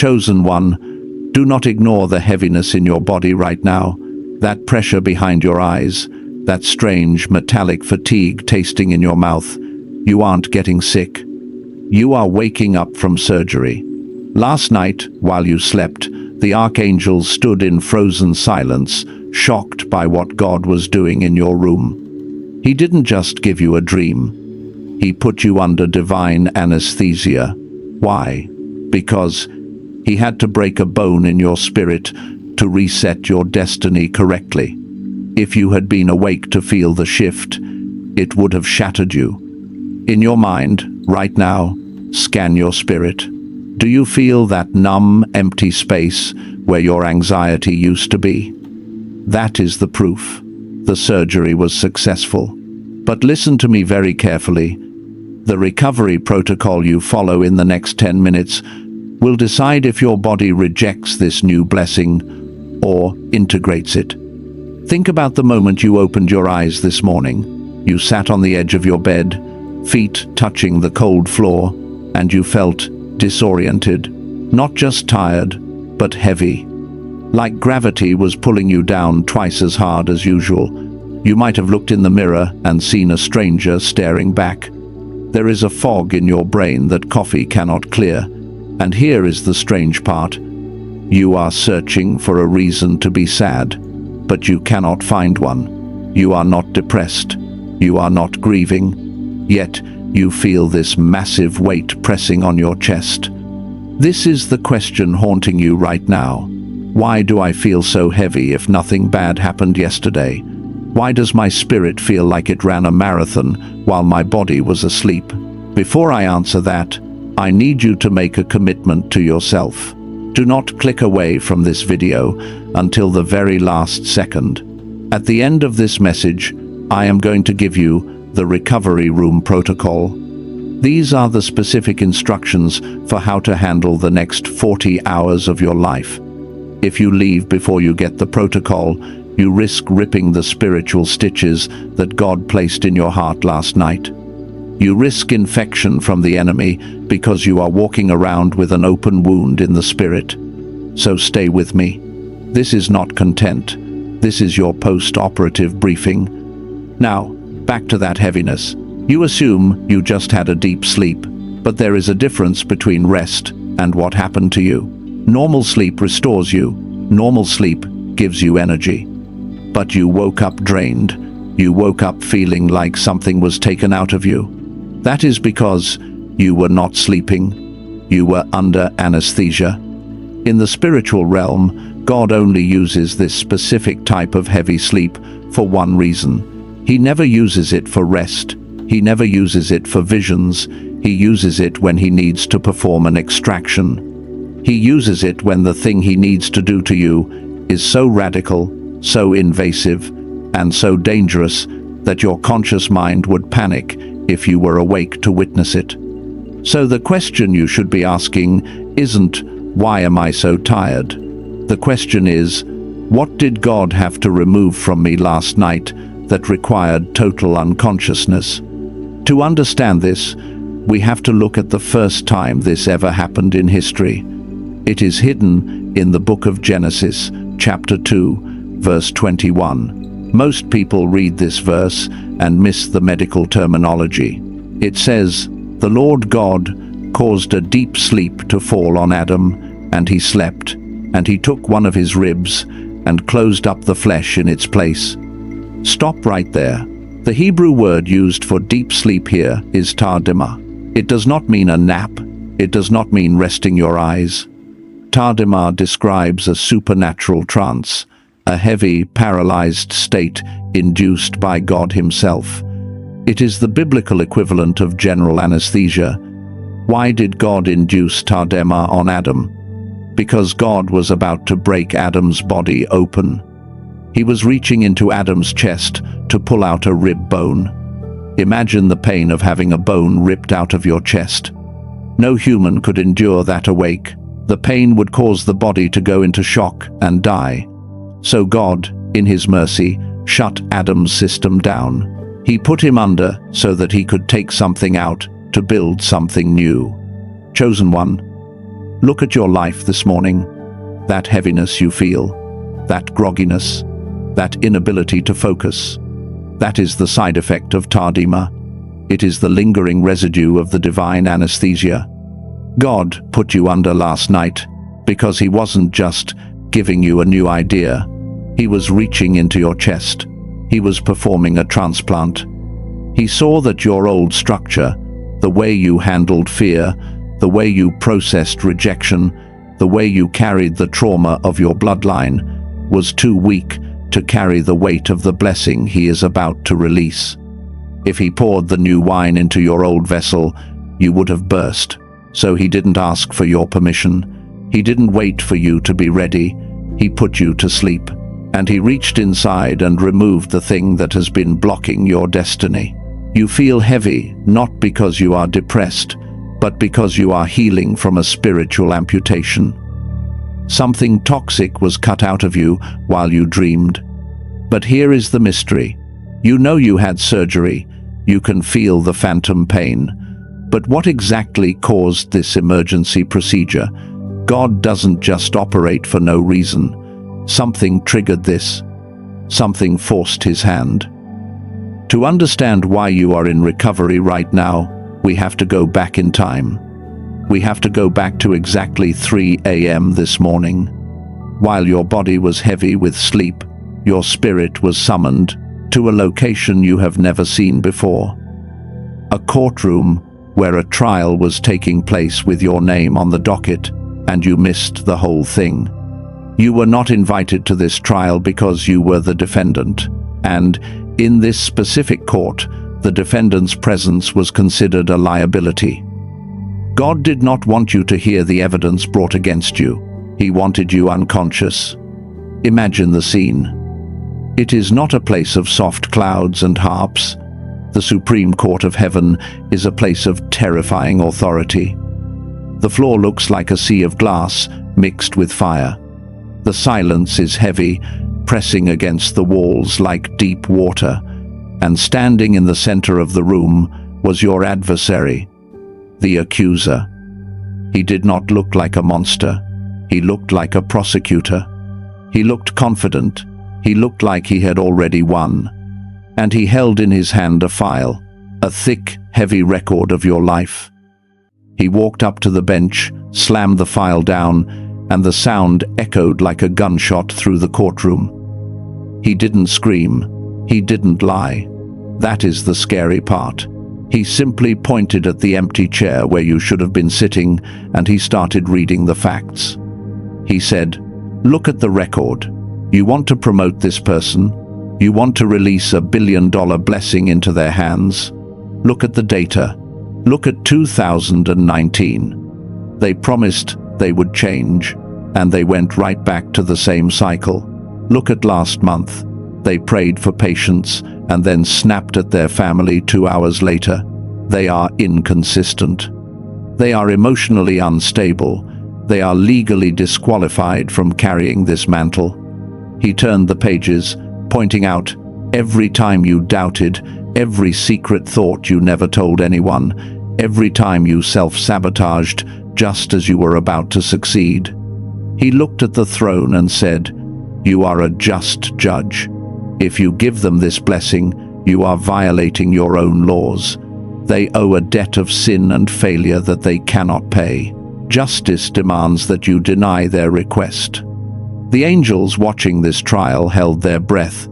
Chosen one, do not ignore the heaviness in your body right now, that pressure behind your eyes, that strange metallic fatigue tasting in your mouth. You aren't getting sick. You are waking up from surgery. Last night, while you slept, the Archangel stood in frozen silence, shocked by what God was doing in your room. He didn't just give you a dream. He put you under divine anesthesia. Why? Because he had to break a bone in your spirit to reset your destiny correctly. If you had been awake to feel the shift, it would have shattered you. In your mind, right now, scan your spirit. Do you feel that numb, empty space where your anxiety used to be? That is the proof. The surgery was successful. But listen to me very carefully. The recovery protocol you follow in the next 10 minutes will decide if your body rejects this new blessing or integrates it. Think about the moment you opened your eyes this morning. You sat on the edge of your bed, feet touching the cold floor, and you felt disoriented, not just tired, but heavy. Like gravity was pulling you down twice as hard as usual. You might have looked in the mirror and seen a stranger staring back. There is a fog in your brain that coffee cannot clear. And here is the strange part. You are searching for a reason to be sad, but you cannot find one. You are not depressed. You are not grieving. Yet, you feel this massive weight pressing on your chest. This is the question haunting you right now. Why do I feel so heavy if nothing bad happened yesterday? Why does my spirit feel like it ran a marathon while my body was asleep? Before I answer that, I need you to make a commitment to yourself. Do not click away from this video until the very last second. At the end of this message, I am going to give you the recovery room protocol. These are the specific instructions for how to handle the next 40 hours of your life. If you leave before you get the protocol, you risk ripping the spiritual stitches that God placed in your heart last night. You risk infection from the enemy because you are walking around with an open wound in the spirit. So stay with me. This is not content. This is your post-operative briefing. Now, back to that heaviness. You assume you just had a deep sleep, but there is a difference between rest and what happened to you. Normal sleep restores you. Normal sleep gives you energy. But you woke up drained. You woke up feeling like something was taken out of you. That is because you were not sleeping. You were under anesthesia. In the spiritual realm, God only uses this specific type of heavy sleep for one reason. He never uses it for rest. He never uses it for visions. He uses it when he needs to perform an extraction. He uses it when the thing he needs to do to you is so radical, so invasive, and so dangerous that your conscious mind would panic if you were awake to witness it. So the question you should be asking isn't, why am I so tired? The question is, what did God have to remove from me last night that required total unconsciousness? To understand this, we have to look at the first time this ever happened in history. It is hidden in the book of Genesis, chapter 2, verse 21. Most people read this verse and miss the medical terminology. It says, "The Lord God caused a deep sleep to fall on Adam, and he slept, and he took one of his ribs and closed up the flesh in its place." Stop right there. The Hebrew word used for deep sleep here is tardima. It does not mean a nap. It does not mean resting your eyes. Tardima describes a supernatural trance, a heavy, paralyzed state induced by God himself. It is the biblical equivalent of general anesthesia. Why did God induce tardema on Adam? Because God was about to break Adam's body open. He was reaching into Adam's chest to pull out a rib bone. Imagine the pain of having a bone ripped out of your chest. No human could endure that awake. The pain would cause the body to go into shock and die. So God, in his mercy, shut Adam's system down. He put him under so that he could take something out to build something new. Chosen one, Look at your life this morning. That heaviness you feel, that grogginess, that inability to focus. That is the side effect of tardema. It is the lingering residue of the divine anesthesia. God put you under last night because He wasn't just giving you a new idea. He was reaching into your chest. He was performing a transplant. He saw that your old structure, the way you handled fear, the way you processed rejection, the way you carried the trauma of your bloodline, was too weak to carry the weight of the blessing He is about to release. If He poured the new wine into your old vessel, you would have burst. So He didn't ask for your permission. He didn't wait for you to be ready. He put you to sleep. And He reached inside and removed the thing that has been blocking your destiny. You feel heavy, not because you are depressed, but because you are healing from a spiritual amputation. Something toxic was cut out of you while you dreamed. But here is the mystery. You know you had surgery. You can feel the phantom pain. But what exactly caused this emergency procedure? God doesn't just operate for no reason. Something triggered this. Something forced His hand. To understand why you are in recovery right now, we have to go back in time. We have to go back to exactly 3 a.m. this morning. While your body was heavy with sleep, your spirit was summoned to a location you have never seen before. A courtroom where a trial was taking place with your name on the docket, and you missed the whole thing. You were not invited to this trial because you were the defendant, and in this specific court, the defendant's presence was considered a liability. God did not want you to hear the evidence brought against you. He wanted you unconscious. Imagine the scene. It is not a place of soft clouds and harps. The Supreme Court of Heaven is a place of terrifying authority. The floor looks like a sea of glass mixed with fire. The silence is heavy, pressing against the walls like deep water, and standing in the center of the room was your adversary, the accuser. He did not look like a monster. He looked like a prosecutor. He looked confident. He looked like he had already won. And he held in his hand a file, a thick, heavy record of your life. He walked up to the bench, slammed the file down, and the sound echoed like a gunshot through the courtroom. He didn't scream. He didn't lie. That is the scary part. He simply pointed at the empty chair where you should have been sitting, and he started reading the facts. He said, "Look at the record. You want to promote this person? You want to release $1 billion blessing into their hands? Look at the data. Look at 2019. They promised they would change, and they went right back to the same cycle. Look at last month. They prayed for patience and then snapped at their family 2 hours later. They are inconsistent. They are emotionally unstable. They are legally disqualified from carrying this mantle." He turned the pages, pointing out every time you doubted, every secret thought you never told anyone, every time you self-sabotaged just as you were about to succeed. He looked at the throne and said, "You are a just judge. If you give them this blessing, you are violating your own laws. They owe a debt of sin and failure that they cannot pay. Justice demands that you deny their request." The angels watching this trial held their breath,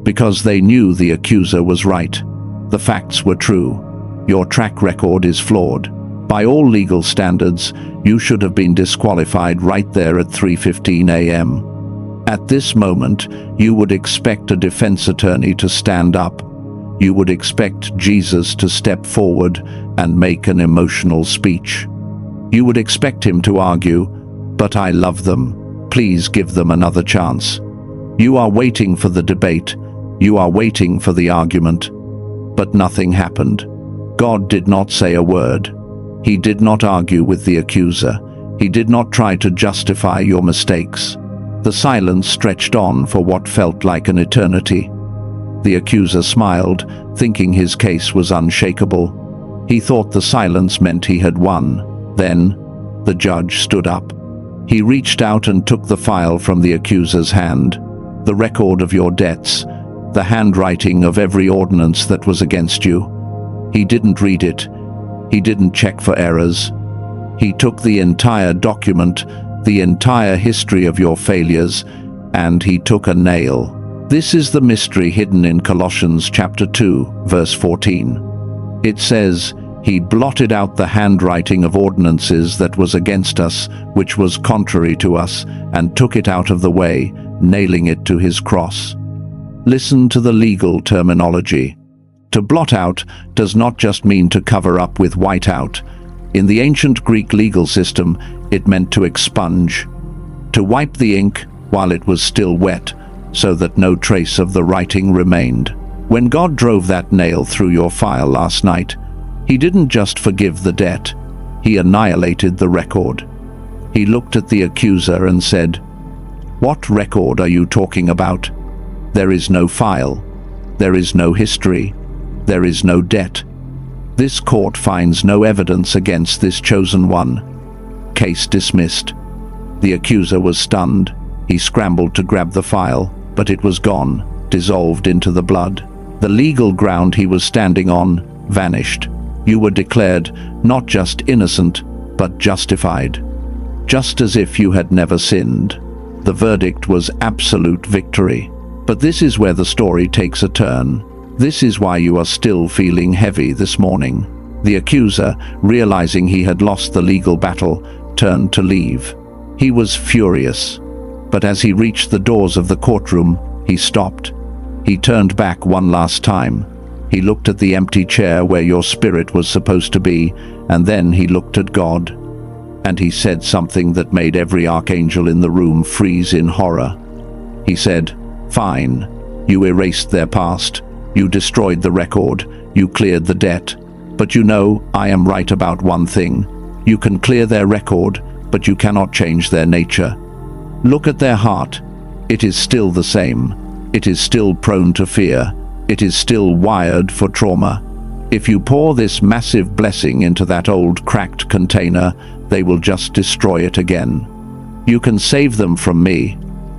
because they knew the accuser was right. The facts were true. Your track record is flawed. By all legal standards, you should have been disqualified right there at 3:15 a.m. At this moment, you would expect a defense attorney to stand up. You would expect Jesus to step forward and make an emotional speech. You would expect him to argue, "But I love them. Please give them another chance." You are waiting for the debate. You are waiting for the argument. But nothing happened. God did not say a word. He did not argue with the accuser. He did not try to justify your mistakes. The silence stretched on for what felt like an eternity. The accuser smiled, thinking his case was unshakable. He thought the silence meant he had won. Then, The judge stood up. He reached out and took the file from the accuser's hand. The record of your debts, the handwriting of every ordinance that was against you. He didn't read it. He didn't check for errors. He took the entire document, the entire history of your failures, and he took a nail. This is the mystery hidden in Colossians chapter 2, verse 14. It says, "He blotted out the handwriting of ordinances that was against us, which was contrary to us, and took it out of the way, nailing it to his cross." Listen to the legal terminology. To blot out does not just mean to cover up with white out. In the ancient Greek legal system, it meant to expunge, to wipe the ink while it was still wet, so that no trace of the writing remained. When God drove that nail through your file last night, He didn't just forgive the debt, He annihilated the record. He looked at the accuser and said, "What record are you talking about? There is no file. There is no history. There is no debt. This court finds no evidence against this chosen one." Case dismissed. The accuser was stunned. He scrambled to grab the file, but it was gone, dissolved into the blood. The legal ground he was standing on vanished. You were declared not just innocent, but justified. Just as if you had never sinned. The verdict was absolute victory. But this is where the story takes a turn. This is why you are still feeling heavy this morning. The accuser, realizing he had lost the legal battle, turned to leave. He was furious. But as he reached the doors of the courtroom, he stopped. He turned back one last time. He looked at the empty chair where your spirit was supposed to be, and then he looked at God. And he said something that made every archangel in the room freeze in horror. He said, "Fine. You erased their past. You destroyed the record. You cleared the debt. But you know, I am right about one thing. You can clear their record, but you cannot change their nature. Look at their heart. It is still the same. It is still prone to fear. It is still wired for trauma. If you pour this massive blessing into that old cracked container, they will just destroy it again. You can save them from me,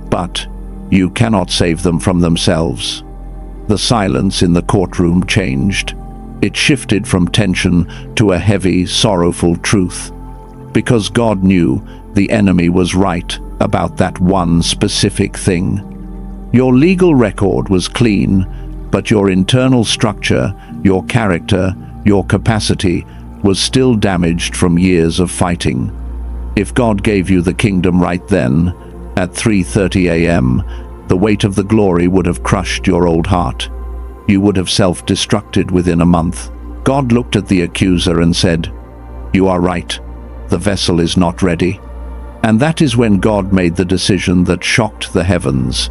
but you cannot save them from themselves." The silence in the courtroom changed. It shifted from tension to a heavy, sorrowful truth. Because God knew the enemy was right about that one specific thing. Your legal record was clean, but your internal structure, your character, your capacity was still damaged from years of fighting. If God gave you the kingdom right then, at 3:30 a.m., the weight of the glory would have crushed your old heart. You would have self-destructed within a month. God looked at the accuser and said, "You are right. The vessel is not ready." And that is when God made the decision that shocked the heavens.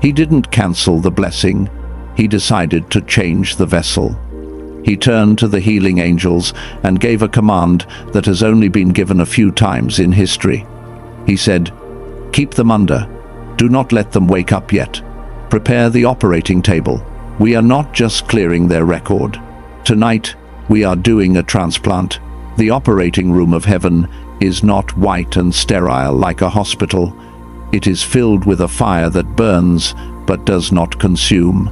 He didn't cancel the blessing. He decided to change the vessel. He turned to the healing angels and gave a command that has only been given a few times in history. He said, "Keep them under. Do not let them wake up yet. Prepare the operating table. We are not just clearing their record. Tonight, we are doing a transplant. The operating room of heaven is not white and sterile like a hospital. It is filled with a fire that burns but does not consume.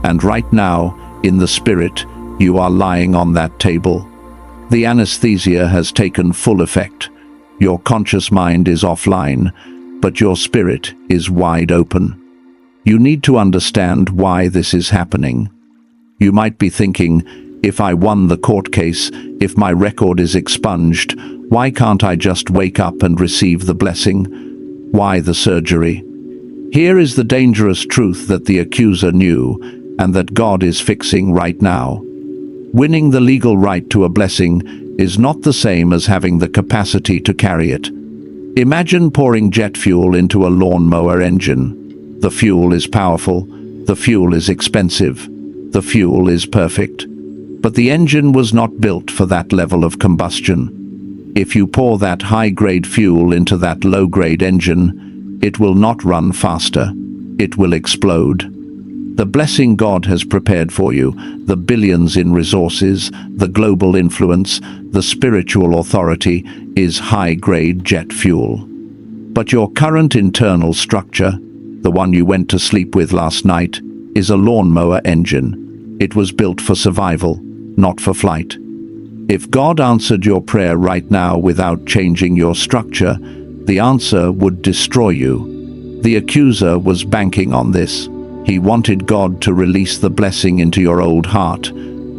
And right now, in the spirit, you are lying on that table. The anesthesia has taken full effect. Your conscious mind is offline, but your spirit is wide open. You need to understand why this is happening. You might be thinking, if I won the court case, if my record is expunged, why can't I just wake up and receive the blessing? Why the surgery? Here is the dangerous truth that the accuser knew, and that God is fixing right now. Winning the legal right to a blessing is not the same as having the capacity to carry it. Imagine pouring jet fuel into a lawnmower engine. The fuel is powerful, the fuel is expensive, the fuel is perfect. But the engine was not built for that level of combustion. If you pour that high-grade fuel into that low-grade engine, it will not run faster. It will explode. The blessing God has prepared for you, the billions in resources, the global influence, the spiritual authority, is high-grade jet fuel. But your current internal structure, the one you went to sleep with last night, is a lawnmower engine. It was built for survival, not for flight. If God answered your prayer right now without changing your structure, the answer would destroy you. The accuser was banking on this. He wanted God to release the blessing into your old heart,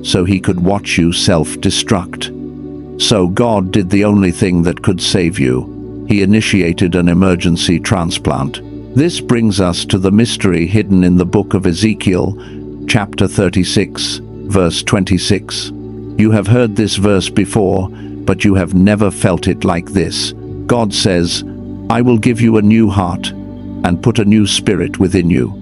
so he could watch you self-destruct. So God did the only thing that could save you. He initiated an emergency transplant. This brings us to the mystery hidden in the book of Ezekiel, chapter 36, verse 26. You have heard this verse before, but you have never felt it like this. God says, I will give you a new heart and put a new spirit within you.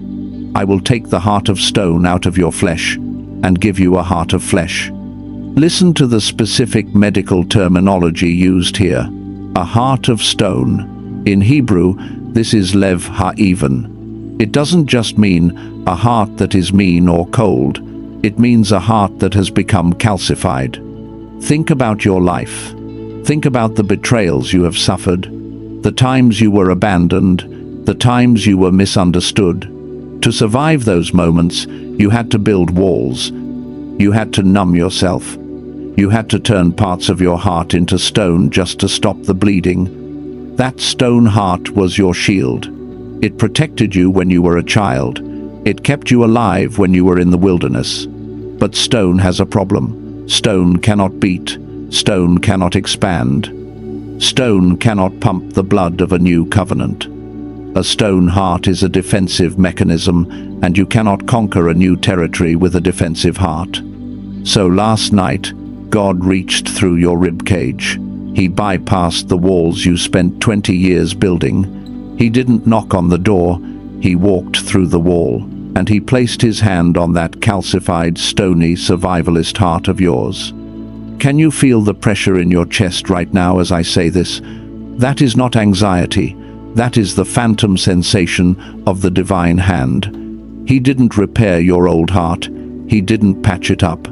I will take the heart of stone out of your flesh and give you a heart of flesh. Listen to the specific medical terminology used here. A heart of stone. In Hebrew, this is lev ha'evan. It doesn't just mean a heart that is mean or cold. It means a heart that has become calcified. Think about your life. Think about the betrayals you have suffered, the times you were abandoned, the times you were misunderstood. To survive those moments, you had to build walls. You had to numb yourself. You had to turn parts of your heart into stone just to stop the bleeding. That stone heart was your shield. It protected you when you were a child. It kept you alive when you were in the wilderness. But stone has a problem. Stone cannot beat. Stone cannot expand. Stone cannot pump the blood of a new covenant. A stone heart is a defensive mechanism, and you cannot conquer a new territory with a defensive heart. So last night, God reached through your ribcage. He bypassed the walls you spent 20 years building. He didn't knock on the door. He walked through the wall, and he placed his hand on that calcified, stony, survivalist heart of yours. Can you feel the pressure in your chest right now as I say this? That is not anxiety. That is the phantom sensation of the divine hand. He didn't repair your old heart. He didn't patch it up.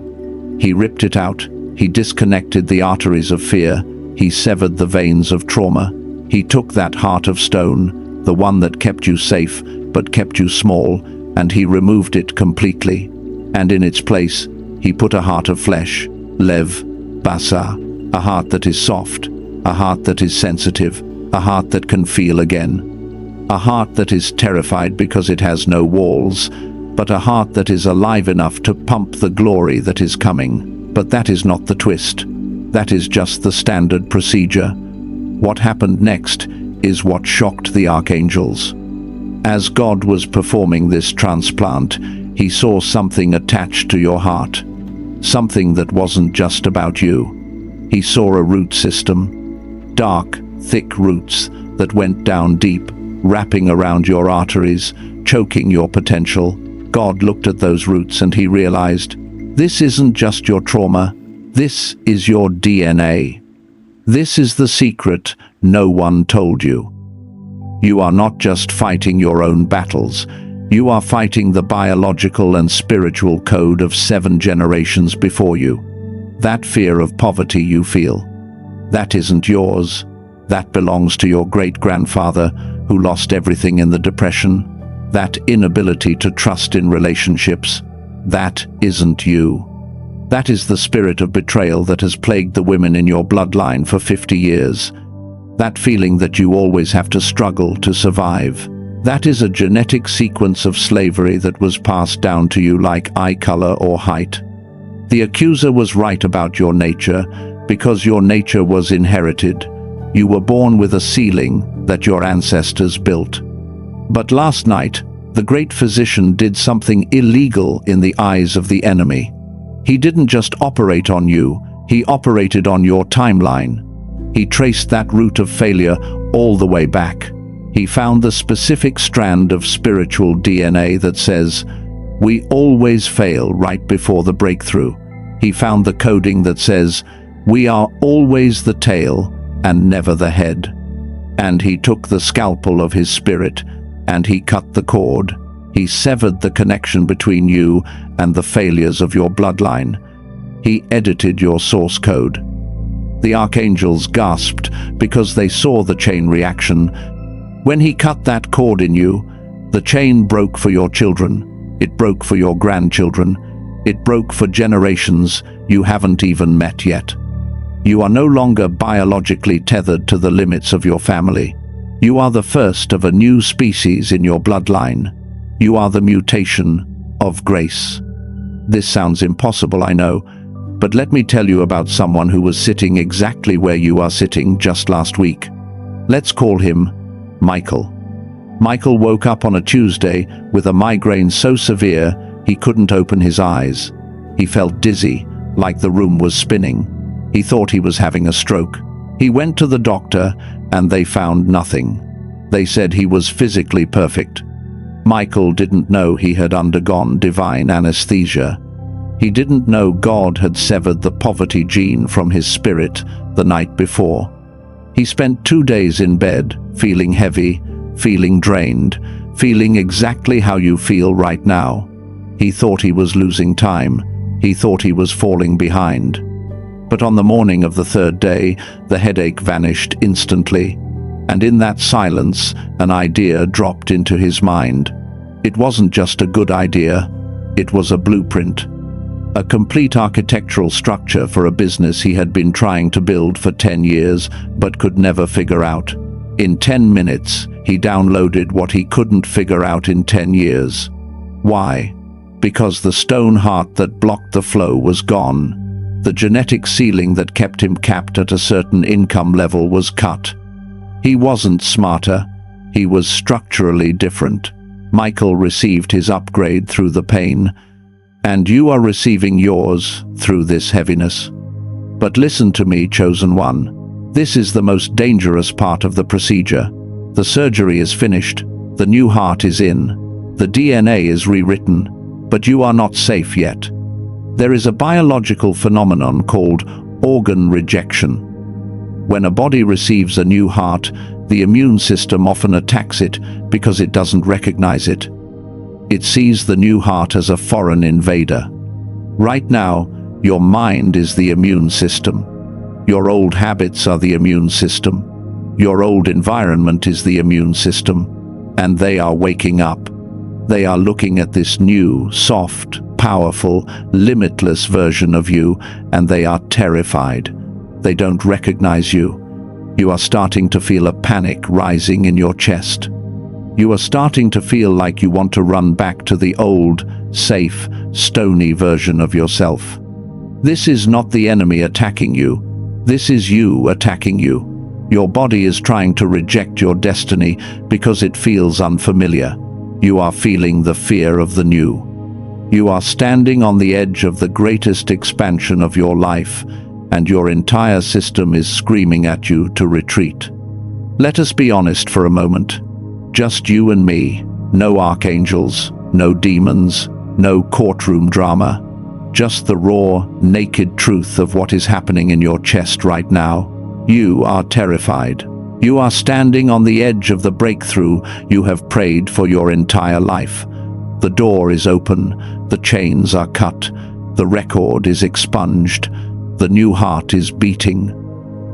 He ripped it out. He disconnected the arteries of fear. He severed the veins of trauma. He took that heart of stone, the one that kept you safe but kept you small, and he removed it completely. And in its place, he put a heart of flesh, lev, basa, a heart that is soft, a heart that is sensitive, a heart that can feel again. A heart that is terrified because it has no walls, but a heart that is alive enough to pump the glory that is coming. But that is not the twist. That is just the standard procedure. What happened next is what shocked the archangels. As God was performing this transplant, he saw something attached to your heart. Something that wasn't just about you. He saw a root system. Dark, thick roots that went down deep, wrapping around your arteries, choking your potential. God looked at those roots and he realized, this isn't just your trauma, this is your DNA. This is the secret no one told you. You are not just fighting your own battles, you are fighting the biological and spiritual code of 7 generations before you. That fear of poverty you feel, that isn't yours. That belongs to your great-grandfather who lost everything in the Depression. That inability to trust in relationships, that isn't you. That is the spirit of betrayal that has plagued the women in your bloodline for 50 years. That feeling that you always have to struggle to survive. That is a genetic sequence of slavery that was passed down to you like eye color or height. The accuser was right about your nature because your nature was inherited. You were born with a ceiling that your ancestors built. But last night, the great physician did something illegal in the eyes of the enemy. He didn't just operate on you, he operated on your timeline. He traced that root of failure all the way back. He found the specific strand of spiritual DNA that says, we always fail right before the breakthrough. He found the coding that says, we are always the tail and never the head. And he took the scalpel of his spirit and he cut the cord. He severed the connection between you and the failures of your bloodline. He edited your source code. The archangels gasped because they saw the chain reaction. When he cut that cord in you, the chain broke for your children. It broke for your grandchildren. It broke for generations you haven't even met yet. You are no longer biologically tethered to the limits of your family. You are the first of a new species in your bloodline. You are the mutation of grace. This sounds impossible, I know, but let me tell you about someone who was sitting exactly where you are sitting just last week. Let's call him Michael. Michael woke up on a Tuesday with a migraine so severe he couldn't open his eyes. He felt dizzy, like the room was spinning. He thought he was having a stroke. He went to the doctor and they found nothing. They said he was physically perfect. Michael didn't know he had undergone divine anesthesia. He didn't know God had severed the poverty gene from his spirit the night before. He spent 2 days in bed, feeling heavy, feeling drained, feeling exactly how you feel right now. He thought he was losing time. He thought he was falling behind. But on the morning of the 3rd day, the headache vanished instantly. And in that silence, an idea dropped into his mind. It wasn't just a good idea, it was a blueprint. A complete architectural structure for a business he had been trying to build for 10 years, but could never figure out. In 10 minutes, he downloaded what he couldn't figure out in 10 years. Why? Because the stone heart that blocked the flow was gone. The genetic ceiling that kept him capped at a certain income level was cut. He wasn't smarter, he was structurally different. Michael received his upgrade through the pain, and you are receiving yours through this heaviness. But listen to me, chosen one. This is the most dangerous part of the procedure. The surgery is finished, the new heart is in, the DNA is rewritten, but you are not safe yet. There is a biological phenomenon called organ rejection. When a body receives a new heart, the immune system often attacks it because it doesn't recognize it. It sees the new heart as a foreign invader. Right now, your mind is the immune system. Your old habits are the immune system. Your old environment is the immune system. And they are waking up. They are looking at this new, soft, powerful, limitless version of you, and they are terrified. They don't recognize you. You are starting to feel a panic rising in your chest. You are starting to feel like you want to run back to the old, safe, stony version of yourself. This is not the enemy attacking you. This is you attacking you. Your body is trying to reject your destiny because it feels unfamiliar. You are feeling the fear of the new. You are standing on the edge of the greatest expansion of your life, and your entire system is screaming at you to retreat. Let us be honest for a moment. Just you and me. No archangels, no demons, no courtroom drama. Just the raw, naked truth of what is happening in your chest right now. You are terrified. You are standing on the edge of the breakthrough you have prayed for your entire life. The door is open, the chains are cut, the record is expunged, the new heart is beating.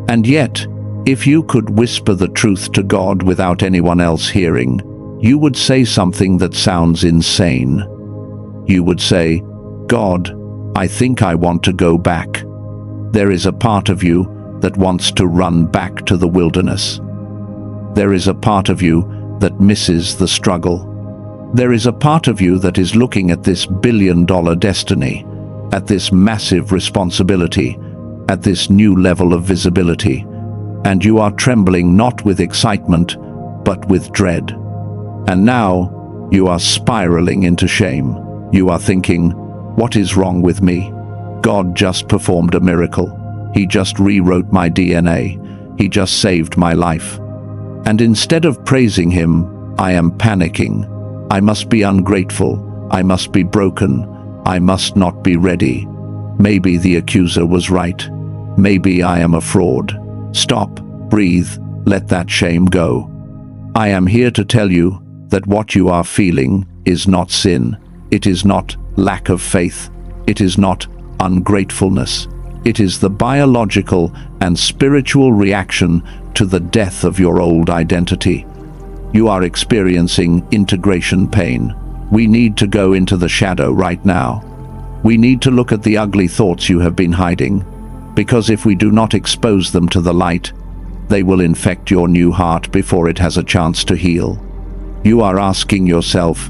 And yet, if you could whisper the truth to God without anyone else hearing, you would say something that sounds insane. You would say, God, I think I want to go back. There is a part of you that wants to run back to the wilderness. There is a part of you that misses the struggle. There is a part of you that is looking at this billion-dollar destiny, at this massive responsibility, at this new level of visibility, and you are trembling not with excitement, but with dread. And now, you are spiraling into shame. You are thinking, what is wrong with me? God just performed a miracle. He just rewrote my DNA. He just saved my life. And instead of praising him, I am panicking. I must be ungrateful. I must be broken. I must not be ready. Maybe the accuser was right. Maybe I am a fraud. Stop, breathe, let that shame go. I am here to tell you that what you are feeling is not sin. It is not lack of faith. It is not ungratefulness. It is the biological and spiritual reaction to the death of your old identity. You are experiencing integration pain. We need to go into the shadow right now. We need to look at the ugly thoughts you have been hiding, because if we do not expose them to the light, they will infect your new heart before it has a chance to heal. You are asking yourself,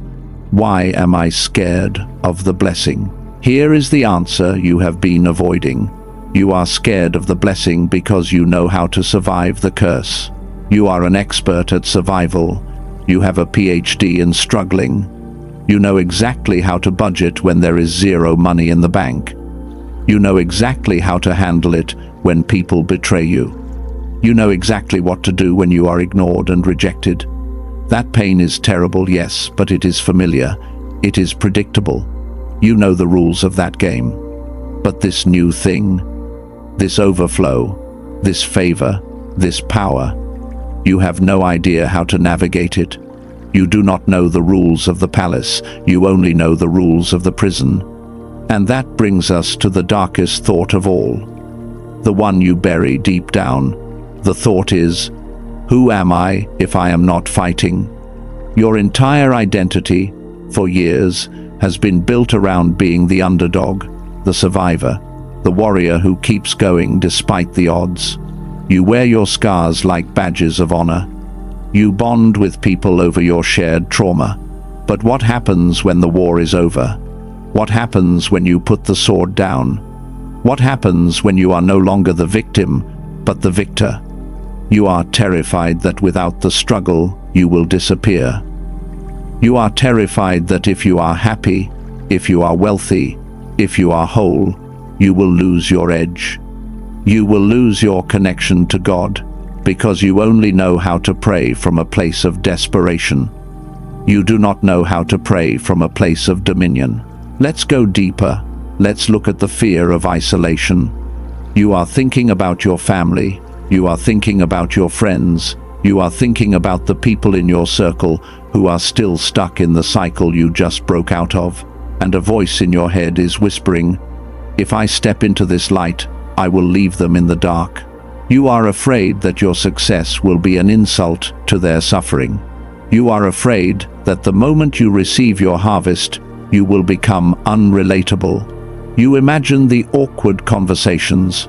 why am I scared of the blessing? Here is the answer you have been avoiding. You are scared of the blessing because you know how to survive the curse. You are an expert at survival. You have a PhD in struggling. You know exactly how to budget when there is zero money in the bank. You know exactly how to handle it when people betray you. You know exactly what to do when you are ignored and rejected. That pain is terrible, yes, but it is familiar. It is predictable. You know the rules of that game. But this new thing, this overflow, this favor, this power, you have no idea how to navigate it. You do not know the rules of the palace. You only know the rules of the prison. And that brings us to the darkest thought of all. The one you bury deep down. The thought is, who am I if I am not fighting? Your entire identity, for years, has been built around being the underdog, the survivor, the warrior who keeps going despite the odds. You wear your scars like badges of honor. You bond with people over your shared trauma. But what happens when the war is over? What happens when you put the sword down? What happens when you are no longer the victim, but the victor? You are terrified that without the struggle, you will disappear. You are terrified that if you are happy, if you are wealthy, if you are whole, you will lose your edge. You will lose your connection to God, because you only know how to pray from a place of desperation. You do not know how to pray from a place of dominion. Let's go deeper. Let's look at the fear of isolation. You are thinking about your family. You are thinking about your friends. You are thinking about the people in your circle who are still stuck in the cycle you just broke out of. And a voice in your head is whispering, if I step into this light, I will leave them in the dark. You are afraid that your success will be an insult to their suffering. You are afraid that the moment you receive your harvest, you will become unrelatable. You imagine the awkward conversations.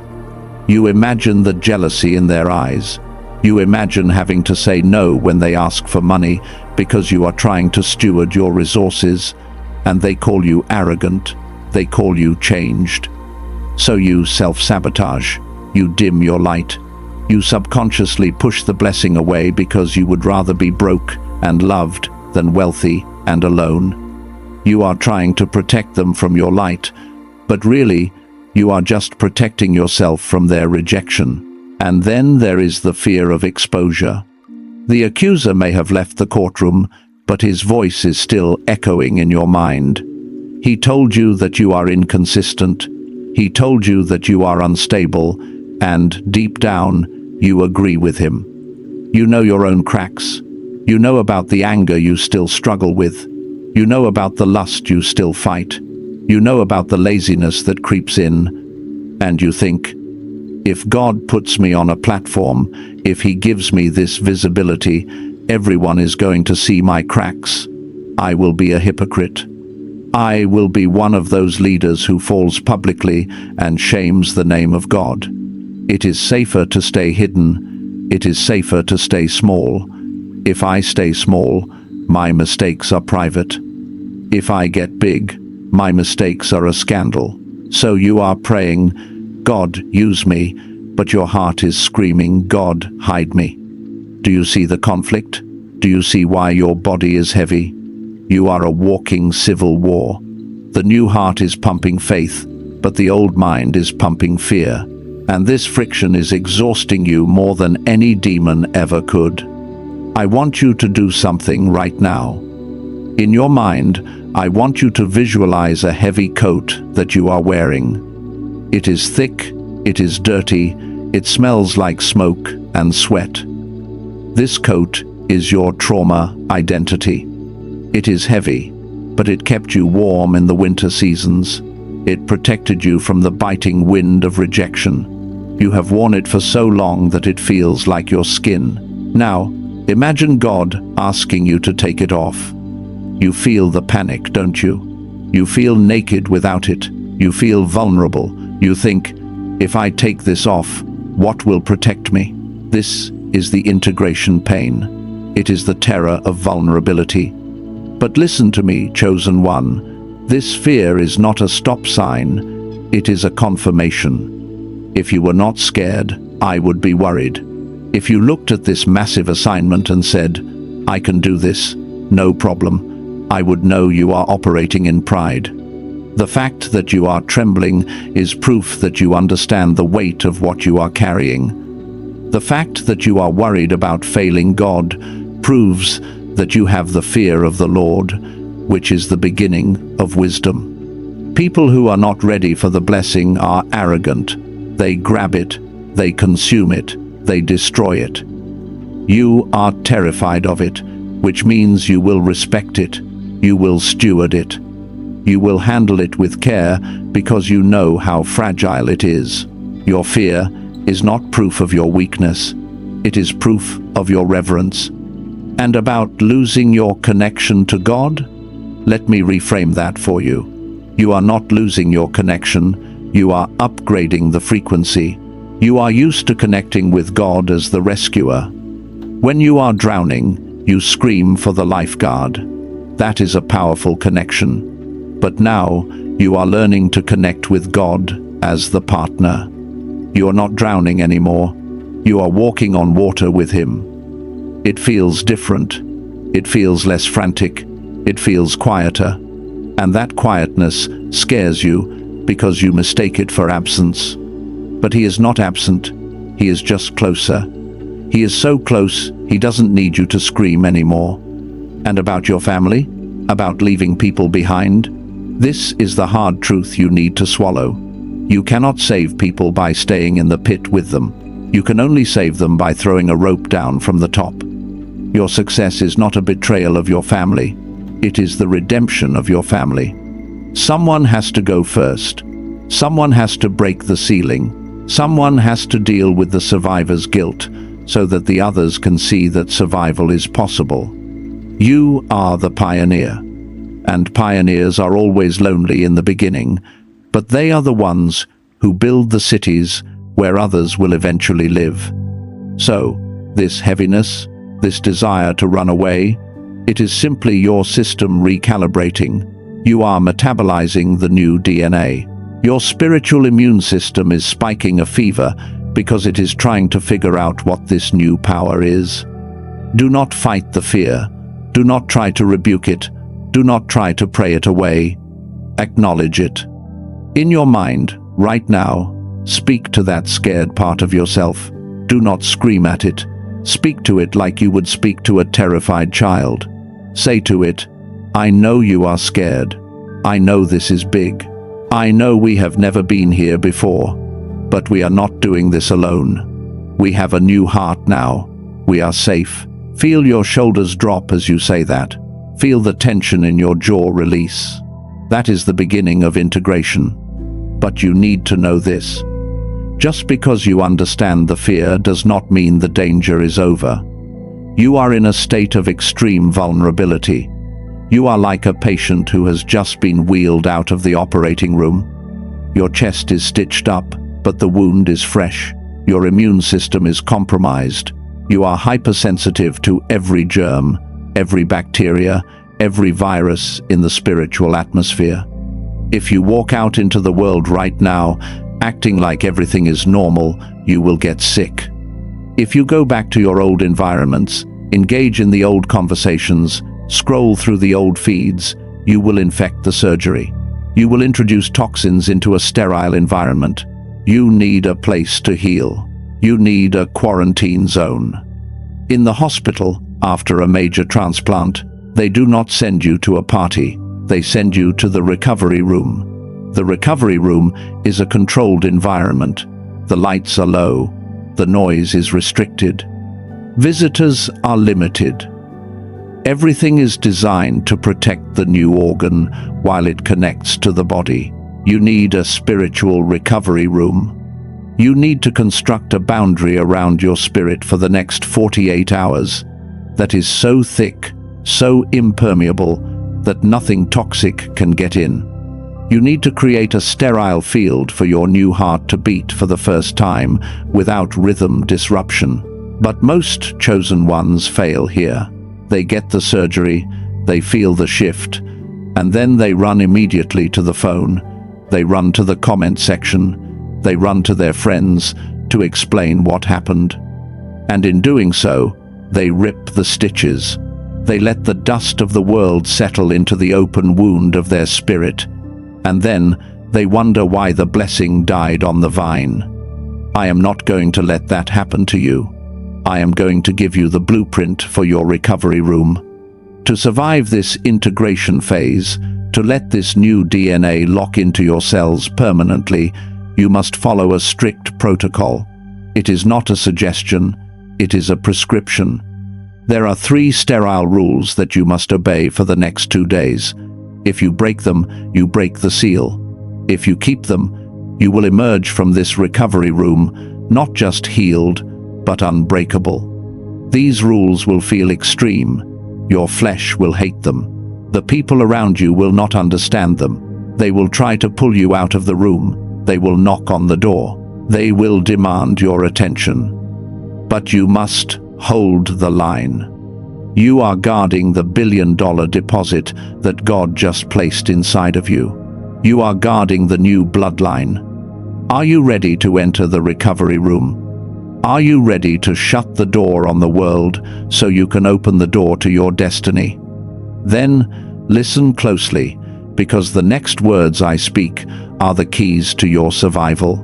You imagine the jealousy in their eyes. You imagine having to say no when they ask for money because you are trying to steward your resources, and they call you arrogant. They call you changed. So you self-sabotage. You dim your light. You subconsciously push the blessing away because you would rather be broke and loved than wealthy and alone. You are trying to protect them from your light, but really, you are just protecting yourself from their rejection. And then there is the fear of exposure. The accuser may have left the courtroom, but his voice is still echoing in your mind. He told you that you are inconsistent. He told you that you are unstable, and deep down, you agree with him. You know your own cracks. You know about the anger you still struggle with. You know about the lust you still fight. You know about the laziness that creeps in. And you think, if God puts me on a platform, if he gives me this visibility, everyone is going to see my cracks. I will be a hypocrite. I will be one of those leaders who falls publicly and shames the name of God. It is safer to stay hidden. It is safer to stay small. If I stay small, my mistakes are private. If I get big, my mistakes are a scandal. So you are praying, God, use me, but your heart is screaming, God, hide me. Do you see the conflict? Do you see why your body is heavy? You are a walking civil war. The new heart is pumping faith, but the old mind is pumping fear. And this friction is exhausting you more than any demon ever could. I want you to do something right now. In your mind, I want you to visualize a heavy coat that you are wearing. It is thick, it is dirty, it smells like smoke and sweat. This coat is your trauma identity. It is heavy. but it kept you warm in the winter seasons. It protected you from the biting wind of rejection. You have worn it for so long that it feels like your skin. Now, imagine God asking you to take it off. You feel the panic, don't you? You feel naked without it. You feel vulnerable. You think, if I take this off, what will protect me? This is the integration pain. It is the terror of vulnerability. But listen to me, chosen one. This fear is not a stop sign. It is a confirmation. If you were not scared, I would be worried. If you looked at this massive assignment and said, I can do this, no problem, I would know you are operating in pride. The fact that you are trembling is proof that you understand the weight of what you are carrying. The fact that you are worried about failing God proves that you have the fear of the Lord, which is the beginning of wisdom. People who are not ready for the blessing are arrogant. They grab it, they consume it, they destroy it. You are terrified of it, which means you will respect it, you will steward it. You will handle it with care because you know how fragile it is. Your fear is not proof of your weakness. It is proof of your reverence. And about losing your connection to God? Let me reframe that for you. You are not losing your connection. You are upgrading the frequency. You are used to connecting with God as the rescuer. When you are drowning, you scream for the lifeguard. That is a powerful connection. But now, you are learning to connect with God as the partner. You are not drowning anymore. You are walking on water with Him. It feels different. It feels less frantic. It feels quieter. And that quietness scares you because you mistake it for absence. But He is not absent. He is just closer. He is so close, He doesn't need you to scream anymore. And about your family? About leaving people behind? This is the hard truth you need to swallow. You cannot save people by staying in the pit with them. You can only save them by throwing a rope down from the top. Your success is not a betrayal of your family. It is the redemption of your family. Someone has to go first. Someone has to break the ceiling. Someone has to deal with the survivor's guilt so that the others can see that survival is possible. You are the pioneer. And pioneers are always lonely in the beginning, but they are the ones who build the cities where others will eventually live. So, this heaviness, this desire to run away, it is simply your system recalibrating. You are metabolizing the new DNA. Your spiritual immune system is spiking a fever because it is trying to figure out what this new power is. Do not fight the fear. Do not try to rebuke it. Do not try to pray it away. Acknowledge it. In your mind, right now, speak to that scared part of yourself. Do not scream at it. Speak to it like you would speak to a terrified child. Say to it, I know you are scared. I know this is big. I know we have never been here before. But we are not doing this alone. We have a new heart now. We are safe. Feel your shoulders drop as you say that. Feel the tension in your jaw release. That is the beginning of integration. But you need to know this. Just because you understand the fear does not mean the danger is over. You are in a state of extreme vulnerability. You are like a patient who has just been wheeled out of the operating room. Your chest is stitched up, but the wound is fresh. Your immune system is compromised. You are hypersensitive to every germ, every bacteria, every virus in the spiritual atmosphere. If you walk out into the world right now, acting like everything is normal, you will get sick. If you go back to your old environments, engage in the old conversations, scroll through the old feeds, you will infect the surgery. You will introduce toxins into a sterile environment. You need a place to heal. You need a quarantine zone. In the hospital, after a major transplant, they do not send you to a party. They send you to the recovery room. The recovery room is a controlled environment. The lights are low. The noise is restricted. Visitors are limited. Everything is designed to protect the new organ while it connects to the body. You need a spiritual recovery room. You need to construct a boundary around your spirit for the next 48 hours that is so thick, so impermeable, that nothing toxic can get in. You need to create a sterile field for your new heart to beat for the first time without rhythm disruption. But most chosen ones fail here. They get the surgery, they feel the shift, and then they run immediately to the phone. They run to the comment section. They run to their friends to explain what happened. And in doing so, they rip the stitches. They let the dust of the world settle into the open wound of their spirit. And then they wonder why the blessing died on the vine. I am not going to let that happen to you. I am going to give you the blueprint for your recovery room. To survive this integration phase, to let this new DNA lock into your cells permanently, you must follow a strict protocol. It is not a suggestion, it is a prescription. There are 3 sterile rules that you must obey for the next 2 days. If you break them, you break the seal. If you keep them, you will emerge from this recovery room not just healed, but unbreakable. These rules will feel extreme. Your flesh will hate them. The people around you will not understand them. They will try to pull you out of the room. They will knock on the door. They will demand your attention. But you must hold the line. You are guarding the billion-dollar deposit that God just placed inside of you. You are guarding the new bloodline. Are you ready to enter the recovery room? Are you ready to shut the door on the world so you can open the door to your destiny? Then listen closely, because the next words I speak are the keys to your survival.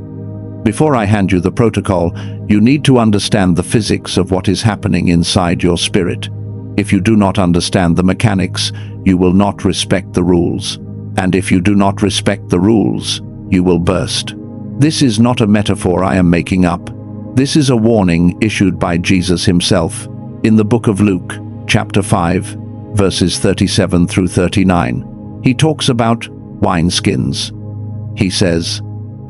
Before I hand you the protocol, you need to understand the physics of what is happening inside your spirit. If you do not understand the mechanics, you will not respect the rules. And if you do not respect the rules, you will burst. This is not a metaphor I am making up. This is a warning issued by Jesus himself in the book of Luke, chapter 5, verses 37 through 39. He talks about wineskins. He says,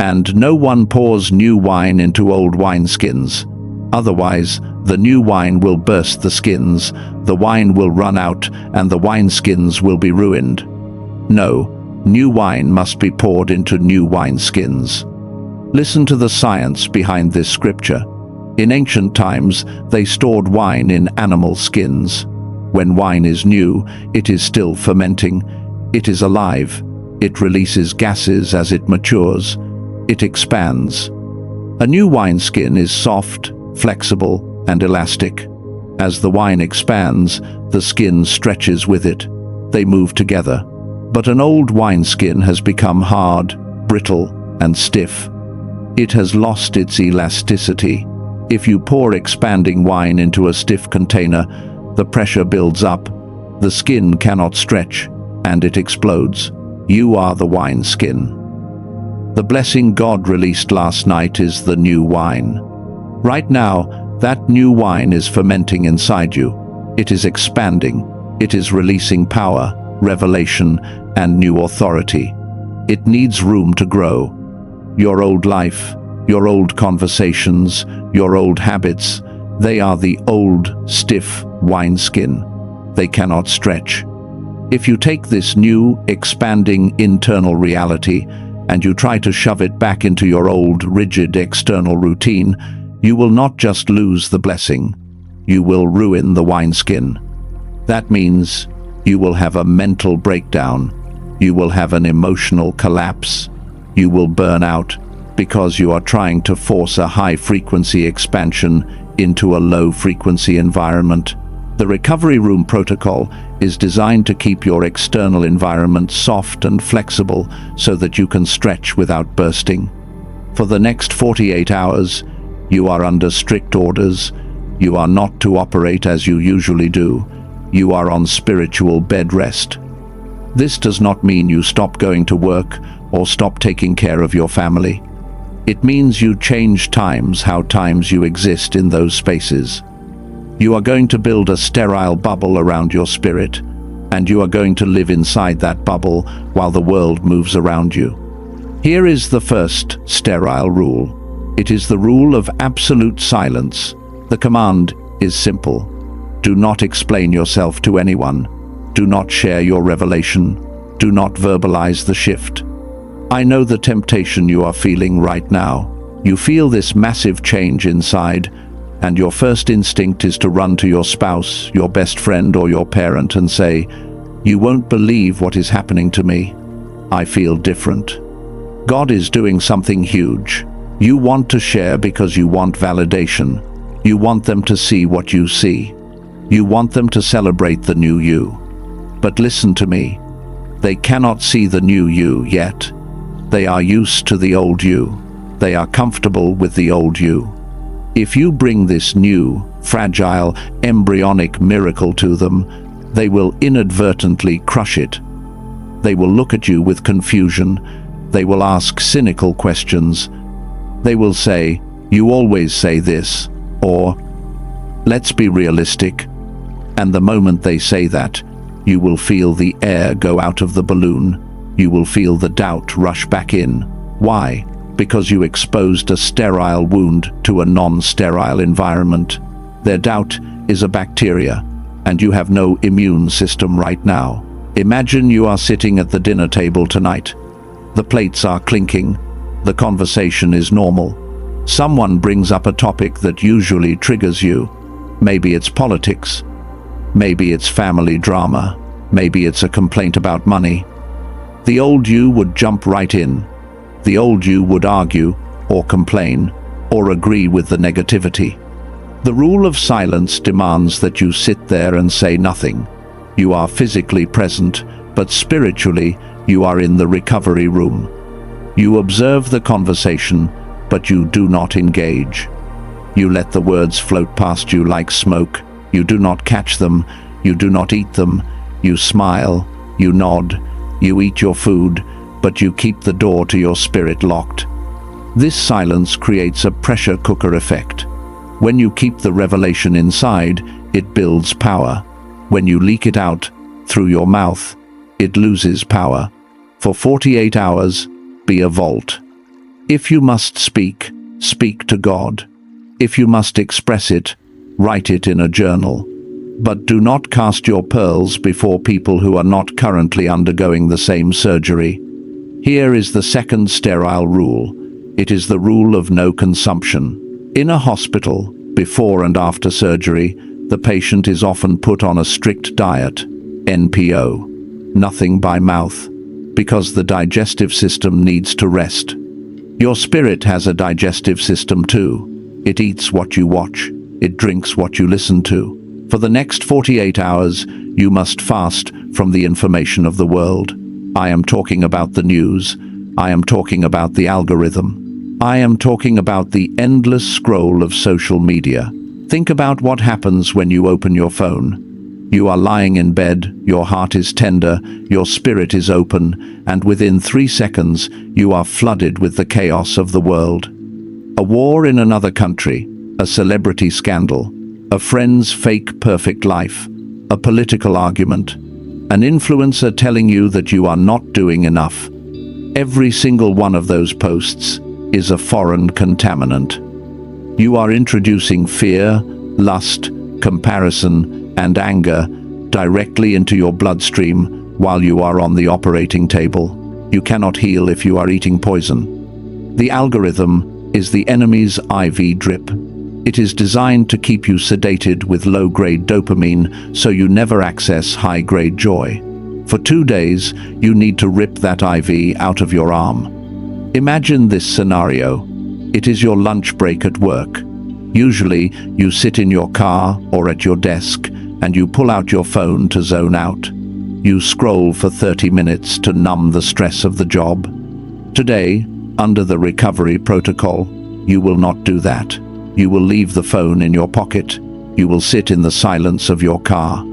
"And no one pours new wine into old wineskins. Otherwise, the new wine will burst the skins, the wine will run out, and the wineskins will be ruined. No, new wine must be poured into new wineskins." Listen to the science behind this scripture. In ancient times, they stored wine in animal skins. When wine is new, it is still fermenting. It is alive. It releases gases as it matures. It expands. A new wineskin is soft, flexible, and elastic. As the wine expands, the skin stretches with it. They move together. But an old wineskin has become hard, brittle, and stiff. It has lost its elasticity. If you pour expanding wine into a stiff container, the pressure builds up, the skin cannot stretch, and it explodes. You are the wineskin. The blessing God released last night is the new wine. Right now, that new wine is fermenting inside you. It is expanding. It is releasing power, revelation, and new authority. It needs room to grow. Your old life, your old conversations, your old habits, they are the old, stiff wineskin. They cannot stretch. If you take this new, expanding internal reality and you try to shove it back into your old, rigid external routine, you will not just lose the blessing, you will ruin the wineskin. That means you will have a mental breakdown, you will have an emotional collapse, you will burn out because you are trying to force a high-frequency expansion into a low-frequency environment. The recovery room protocol is designed to keep your external environment soft and flexible so that you can stretch without bursting. For the next 48 hours, you are under strict orders. You are not to operate as you usually do. You are on spiritual bed rest. This does not mean you stop going to work or stop taking care of your family. It means you change how times you exist in those spaces. You are going to build a sterile bubble around your spirit, and you are going to live inside that bubble while the world moves around you. Here is the first sterile rule. It is the rule of absolute silence. The command is simple. Do not explain yourself to anyone. Do not share your revelation. Do not verbalize the shift. I know the temptation you are feeling right now. You feel this massive change inside, and your first instinct is to run to your spouse, your best friend, or your parent and say, "You won't believe what is happening to me. I feel different." God is doing something huge. You want to share because you want validation. You want them to see what you see. You want them to celebrate the new you. But listen to me. They cannot see the new you yet. They are used to the old you. They are comfortable with the old you. If you bring this new, fragile, embryonic miracle to them, they will inadvertently crush it. They will look at you with confusion. They will ask cynical questions. They will say, "You always say this," or "Let's be realistic." And the moment they say that, you will feel the air go out of the balloon. You will feel the doubt rush back in. Why? Because you exposed a sterile wound to a non-sterile environment. Their doubt is a bacteria, and you have no immune system right now. Imagine you are sitting at the dinner table tonight. The plates are clinking. The conversation is normal. Someone brings up a topic that usually triggers you. Maybe it's politics. Maybe it's family drama. Maybe it's a complaint about money. The old you would jump right in. The old you would argue, or complain, or agree with the negativity. The rule of silence demands that you sit there and say nothing. You are physically present, but spiritually, you are in the recovery room. You observe the conversation, but you do not engage. You let the words float past you like smoke. You do not catch them. You do not eat them. You smile. You nod. You eat your food, but you keep the door to your spirit locked. This silence creates a pressure cooker effect. When you keep the revelation inside, it builds power. When you leak it out through your mouth, it loses power. For 48 hours, be a vault. If you must speak, speak to God. If you must express it, write it in a journal. But do not cast your pearls before people who are not currently undergoing the same surgery. Here is the second sterile rule. It is the rule of no consumption. In a hospital, before and after surgery, the patient is often put on a strict diet, NPO, nothing by mouth, because the digestive system needs to rest. Your spirit has a digestive system too. It eats what you watch. It drinks what you listen to. For the next 48 hours, you must fast from the information of the world. I am talking about the news. I am talking about the algorithm. I am talking about the endless scroll of social media. Think about what happens when you open your phone. You are lying in bed, your heart is tender, your spirit is open, and within 3 seconds, you are flooded with the chaos of the world. A war in another country, a celebrity scandal, a friend's fake perfect life, a political argument, an influencer telling you that you are not doing enough. Every single one of those posts is a foreign contaminant. You are introducing fear, lust, comparison, and anger directly into your bloodstream while you are on the operating table. You cannot heal if you are eating poison. The algorithm is the enemy's IV drip. It is designed to keep you sedated with low-grade dopamine so you never access high-grade joy. For 2 days, you need to rip that IV out of your arm. Imagine this scenario. It is your lunch break at work. Usually, you sit in your car or at your desk and you pull out your phone to zone out. You scroll for 30 minutes to numb the stress of the job. Today, under the recovery protocol, you will not do that. You will leave the phone in your pocket. You will sit in the silence of your car.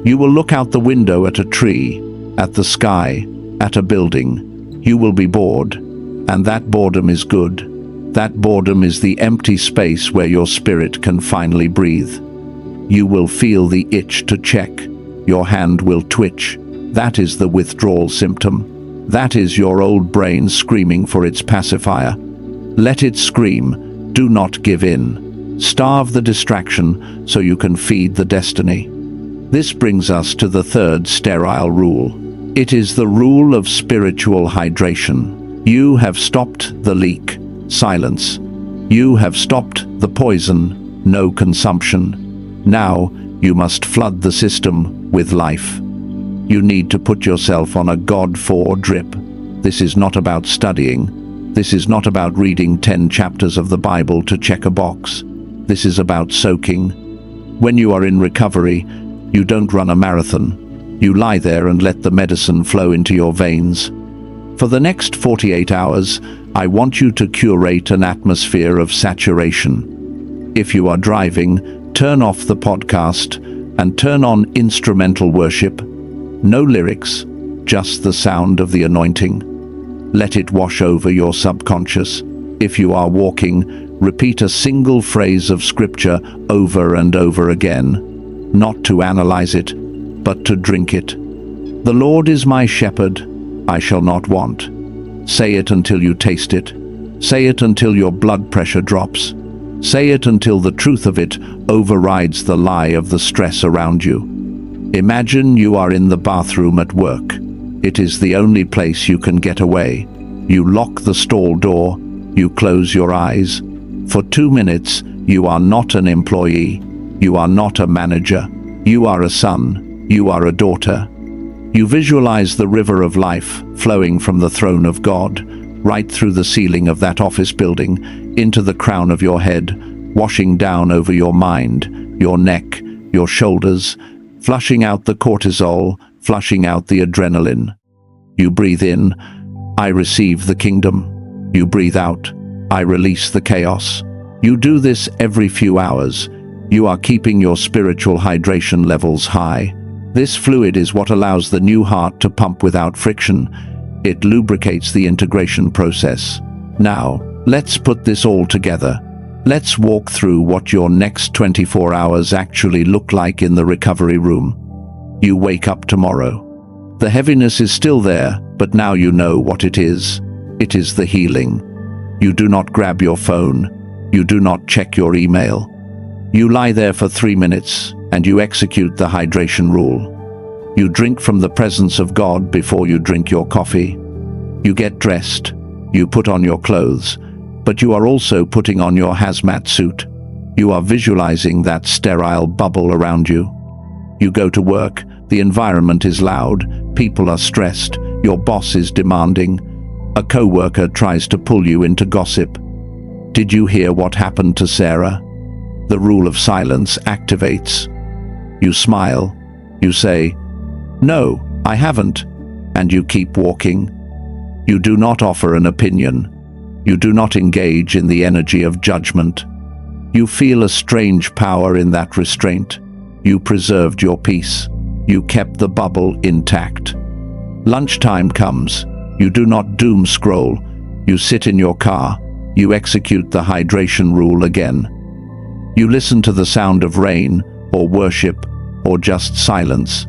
You will look out the window at a tree, at the sky, at a building. You will be bored, and that boredom is good. That boredom is the empty space where your spirit can finally breathe. You will feel the itch to check. Your hand will twitch. That is the withdrawal symptom. That is your old brain screaming for its pacifier. Let it scream. Do not give in. Starve the distraction so you can feed the destiny. This brings us to the third sterile rule. It is the rule of spiritual hydration. You have stopped the leak. Silence. You have stopped the poison. No consumption. Now you must flood the system with life. You need to put yourself on a God-for drip. This is not about studying. This is not about reading 10 chapters of the Bible to check a box. This is about soaking. When you are in recovery, you don't run a marathon. You lie there and let the medicine flow into your veins. For the next 48 hours, I want you to curate an atmosphere of saturation. If you are driving, turn off the podcast and turn on instrumental worship. No lyrics, just the sound of the anointing. Let it wash over your subconscious. If you are walking, repeat a single phrase of scripture over and over again, not to analyze it, but to drink it. The Lord is my shepherd, I shall not want. Say it until you taste it. Say it until your blood pressure drops. Say it until the truth of it overrides the lie of the stress around you. Imagine you are in the bathroom at work. It is the only place you can get away. You lock the stall door. You close your eyes. For 2 minutes, you are not an employee. You are not a manager. You are a son. You are a daughter. You visualize the river of life flowing from the throne of God, right through the ceiling of that office building, into the crown of your head, washing down over your mind, your neck, your shoulders, flushing out the cortisol, flushing out the adrenaline. You breathe in, I receive the kingdom. You breathe out, I release the chaos. You do this every few hours. You are keeping your spiritual hydration levels high. This fluid is what allows the new heart to pump without friction. It lubricates the integration process. Now, let's put this all together. Let's walk through what your next 24 hours actually look like in the recovery room. You wake up tomorrow. The heaviness is still there, but now you know what it is. It is the healing. You do not grab your phone. You do not check your email. You lie there for 3 minutes and you execute the hydration rule. You drink from the presence of God before you drink your coffee. You get dressed. You put on your clothes, but you are also putting on your hazmat suit. You are visualizing that sterile bubble around you. You go to work. The environment is loud. People are stressed. Your boss is demanding. A co-worker tries to pull you into gossip. Did you hear what happened to Sarah? The rule of silence activates. You smile. You say, "No, I haven't," and you keep walking. You do not offer an opinion. You do not engage in the energy of judgment. You feel a strange power in that restraint. You preserved your peace. You kept the bubble intact. Lunchtime comes. You do not doom scroll. You sit in your car. You execute the hydration rule again. You listen to the sound of rain, or worship, or just silence.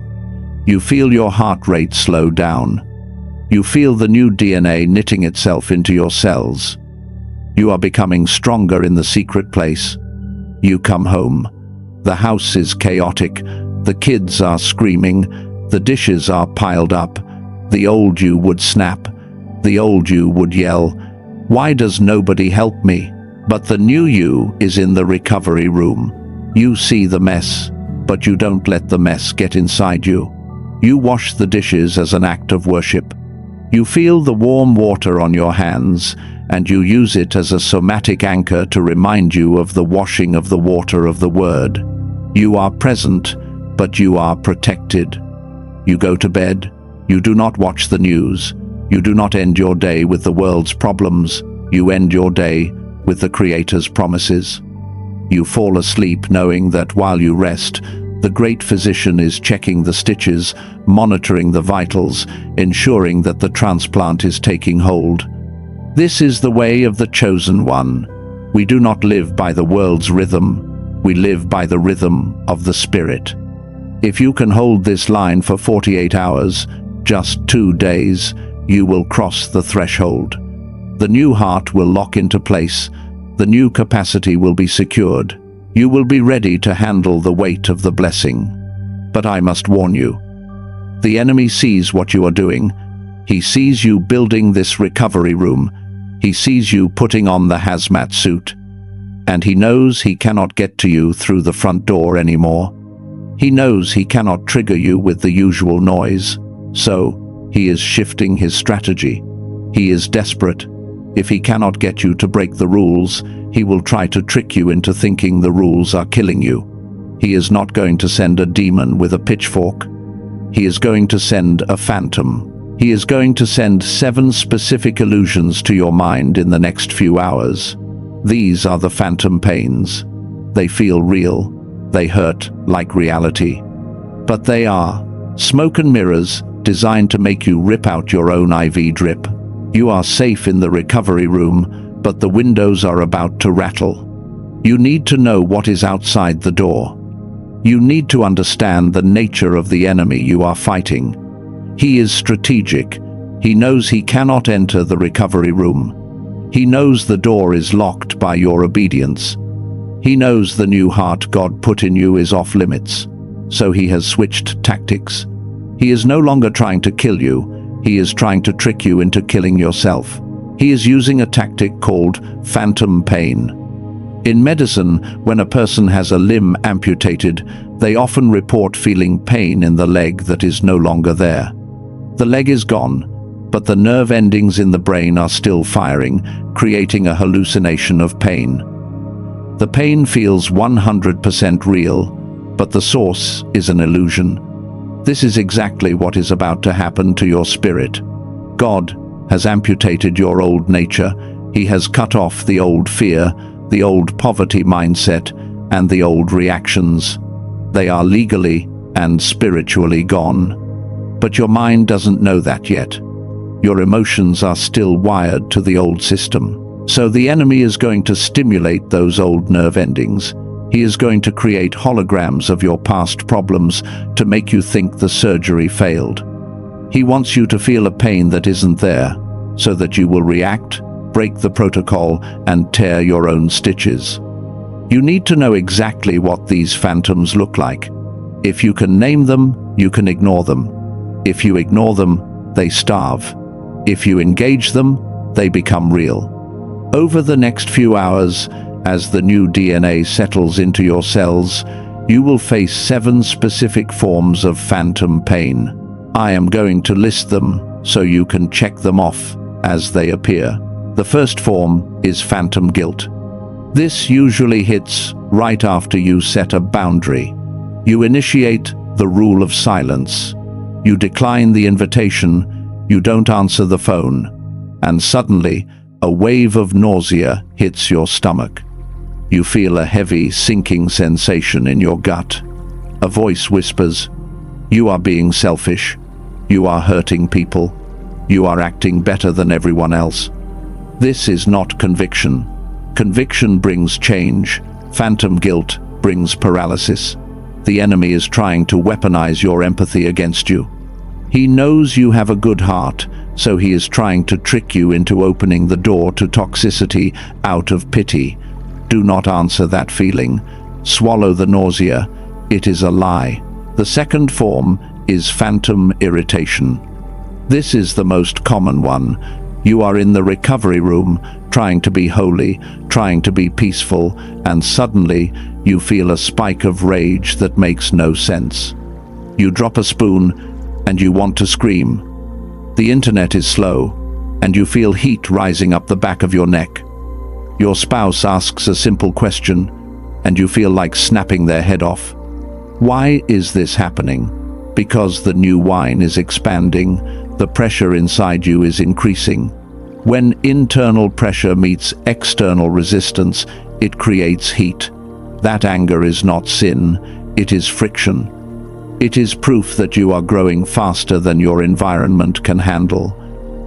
You feel your heart rate slow down. You feel the new DNA knitting itself into your cells. You are becoming stronger in the secret place. You come home. The house is chaotic. The kids are screaming. The dishes are piled up. The old you would snap. The old you would yell, "Why does nobody help me?" But the new you is in the recovery room. You see the mess, but you don't let the mess get inside you. You wash the dishes as an act of worship. You feel the warm water on your hands, and you use it as a somatic anchor to remind you of the washing of the water of the Word. You are present, but you are protected. You go to bed. You do not watch the news. You do not end your day with the world's problems. You end your day with the Creator's promises. You fall asleep knowing that while you rest, the great physician is checking the stitches, monitoring the vitals, ensuring that the transplant is taking hold. This is the way of the chosen one. We do not live by the world's rhythm. We live by the rhythm of the Spirit. If you can hold this line for 48 hours, just 2 days, you will cross the threshold. The new heart will lock into place. The new capacity will be secured. You will be ready to handle the weight of the blessing. But I must warn you. The enemy sees what you are doing. He sees you building this recovery room. He sees you putting on the hazmat suit. And he knows he cannot get to you through the front door anymore. He knows he cannot trigger you with the usual noise. So, he is shifting his strategy. He is desperate. If he cannot get you to break the rules, he will try to trick you into thinking the rules are killing you. He is not going to send a demon with a pitchfork. He is going to send a phantom. He is going to send 7 specific illusions to your mind in the next few hours. These are the phantom pains. They feel real. They hurt like reality. But they are smoke and mirrors designed to make you rip out your own IV drip. You are safe in the recovery room, but the windows are about to rattle. You need to know what is outside the door. You need to understand the nature of the enemy you are fighting. He is strategic. He knows he cannot enter the recovery room. He knows the door is locked by your obedience. He knows the new heart God put in you is off limits. So he has switched tactics. He is no longer trying to kill you. He is trying to trick you into killing yourself. He is using a tactic called phantom pain. In medicine, when a person has a limb amputated, they often report feeling pain in the leg that is no longer there. The leg is gone, but the nerve endings in the brain are still firing, creating a hallucination of pain. The pain feels 100% real, but the source is an illusion. This is exactly what is about to happen to your spirit. God has amputated your old nature. He has cut off the old fear, the old poverty mindset, and the old reactions. They are legally and spiritually gone. But your mind doesn't know that yet. Your emotions are still wired to the old system. So the enemy is going to stimulate those old nerve endings. He is going to create holograms of your past problems to make you think the surgery failed. He wants you to feel a pain that isn't there, so that you will react, break the protocol, and tear your own stitches. You need to know exactly what these phantoms look like. If you can name them, you can ignore them. If you ignore them, they starve. If you engage them, they become real. Over the next few hours, as the new DNA settles into your cells, you will face 7 specific forms of phantom pain. I am going to list them so you can check them off as they appear. The first form is phantom guilt. This usually hits right after you set a boundary. You initiate the rule of silence. You decline the invitation. You don't answer the phone. And suddenly, a wave of nausea hits your stomach. You feel a heavy, sinking sensation in your gut. A voice whispers, "You are being selfish. You are hurting people. You are acting better than everyone else." This is not conviction. Conviction brings change. Phantom guilt brings paralysis. The enemy is trying to weaponize your empathy against you. He knows you have a good heart, so he is trying to trick you into opening the door to toxicity out of pity. Do not answer that feeling. Swallow the nausea. It is a lie. The second form is phantom irritation. This is the most common one. You are in the recovery room, trying to be holy, trying to be peaceful, and suddenly you feel a spike of rage that makes no sense. You drop a spoon, and you want to scream. The internet is slow, and you feel heat rising up the back of your neck. Your spouse asks a simple question, and you feel like snapping their head off. Why is this happening? Because the new wine is expanding, the pressure inside you is increasing. When internal pressure meets external resistance, it creates heat. That anger is not sin, it is friction. It is proof that you are growing faster than your environment can handle.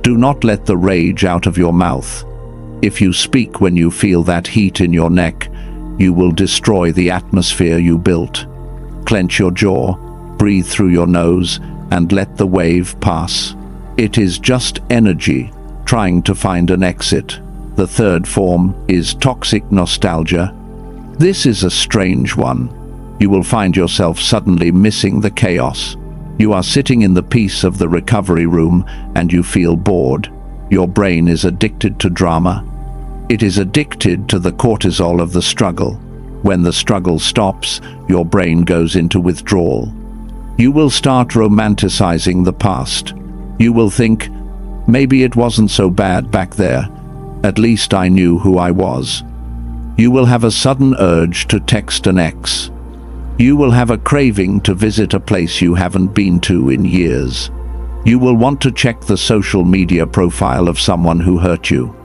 Do not let the rage out of your mouth. If you speak when you feel that heat in your neck, you will destroy the atmosphere you built. Clench your jaw, breathe through your nose, and let the wave pass. It is just energy trying to find an exit. The third form is toxic nostalgia. This is a strange one. You will find yourself suddenly missing the chaos. You are sitting in the peace of the recovery room and you feel bored. Your brain is addicted to drama. It is addicted to the cortisol of the struggle. When the struggle stops, your brain goes into withdrawal. You will start romanticizing the past. You will think, maybe it wasn't so bad back there. At least I knew who I was. You will have a sudden urge to text an ex. You will have a craving to visit a place you haven't been to in years. You will want to check the social media profile of someone who hurt you.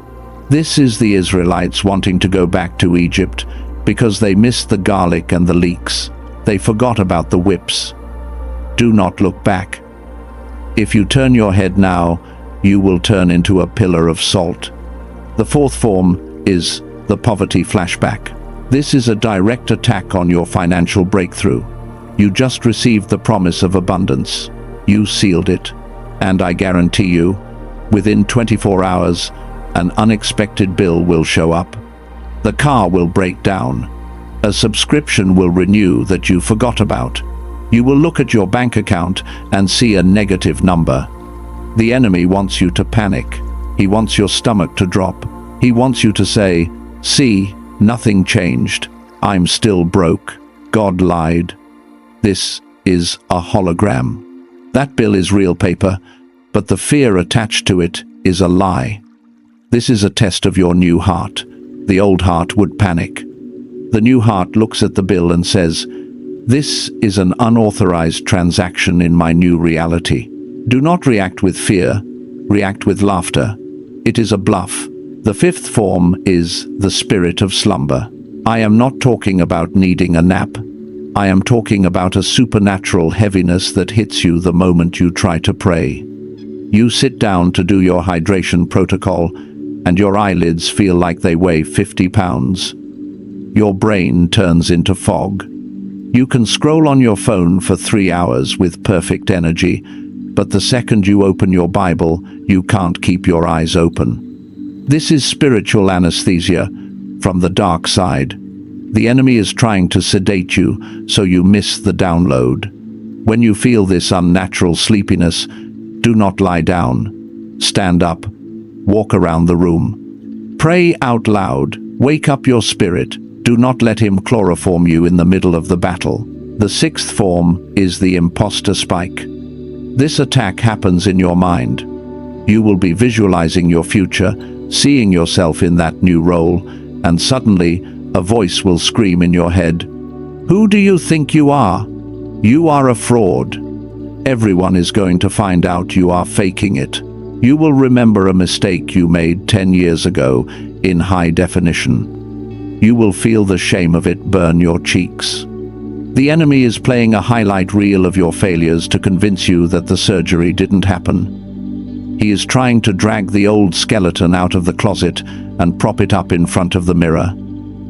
This is the Israelites wanting to go back to Egypt because they missed the garlic and the leeks. They forgot about the whips. Do not look back. If you turn your head now, you will turn into a pillar of salt. The fourth form is the poverty flashback. This is a direct attack on your financial breakthrough. You just received the promise of abundance. You sealed it. And I guarantee you, within 24 hours, an unexpected bill will show up. The car will break down. A subscription will renew that you forgot about. You will look at your bank account and see a negative number. The enemy wants you to panic. He wants your stomach to drop. He wants you to say, "See, nothing changed. I'm still broke. God lied." This is a hologram. That bill is real paper, but the fear attached to it is a lie. This is a test of your new heart. The old heart would panic. The new heart looks at the bill and says, "This is an unauthorized transaction in my new reality." Do not react with fear, react with laughter. It is a bluff. The fifth form is the spirit of slumber. I am not talking about needing a nap. I am talking about a supernatural heaviness that hits you the moment you try to pray. You sit down to do your hydration protocol, and your eyelids feel like they weigh 50 pounds. Your brain turns into fog. You can scroll on your phone for 3 hours with perfect energy, but the second you open your Bible, you can't keep your eyes open. This is spiritual anesthesia from the dark side. The enemy is trying to sedate you so you miss the download. When you feel this unnatural sleepiness, do not lie down. Stand up. Walk around the room. Pray out loud. Wake up your spirit. Do not let him chloroform you in the middle of the battle. The sixth form is the imposter spike. This attack happens in your mind. You will be visualizing your future, seeing yourself in that new role, and suddenly a voice will scream in your head, "Who do you think you are? You are a fraud." Everyone is going to find out you are faking it. You will remember a mistake you made 10 years ago in high definition. You will feel the shame of it burn your cheeks. The enemy is playing a highlight reel of your failures to convince you that the surgery didn't happen. He is trying to drag the old skeleton out of the closet and prop it up in front of the mirror.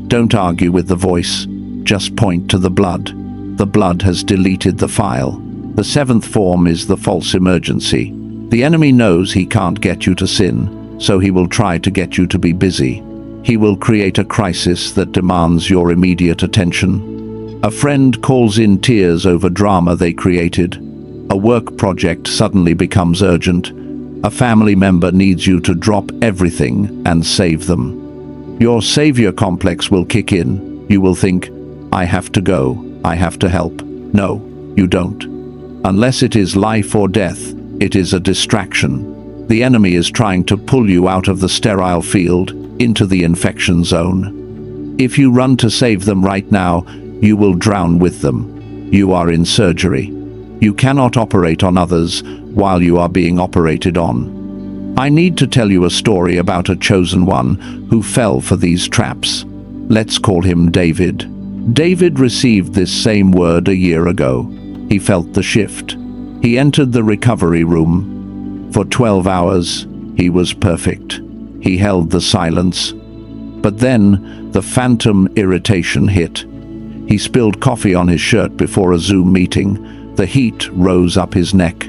Don't argue with the voice. Just point to the blood. The blood has deleted the file. The seventh form is the false emergency. The enemy knows he can't get you to sin, so he will try to get you to be busy. He will create a crisis that demands your immediate attention. A friend calls in tears over drama they created. A work project suddenly becomes urgent. A family member needs you to drop everything and save them. Your savior complex will kick in. You will think, "I have to go, I have to help." No, you don't. Unless it is life or death, it is a distraction. The enemy is trying to pull you out of the sterile field into the infection zone. If you run to save them right now, you will drown with them. You are in surgery. You cannot operate on others while you are being operated on. I need to tell you a story about a chosen one who fell for these traps. Let's call him David. David received this same word a year ago. He felt the shift. He entered the recovery room. For 12 hours, he was perfect. He held the silence. But then the phantom irritation hit. He spilled coffee on his shirt before a Zoom meeting. The heat rose up his neck.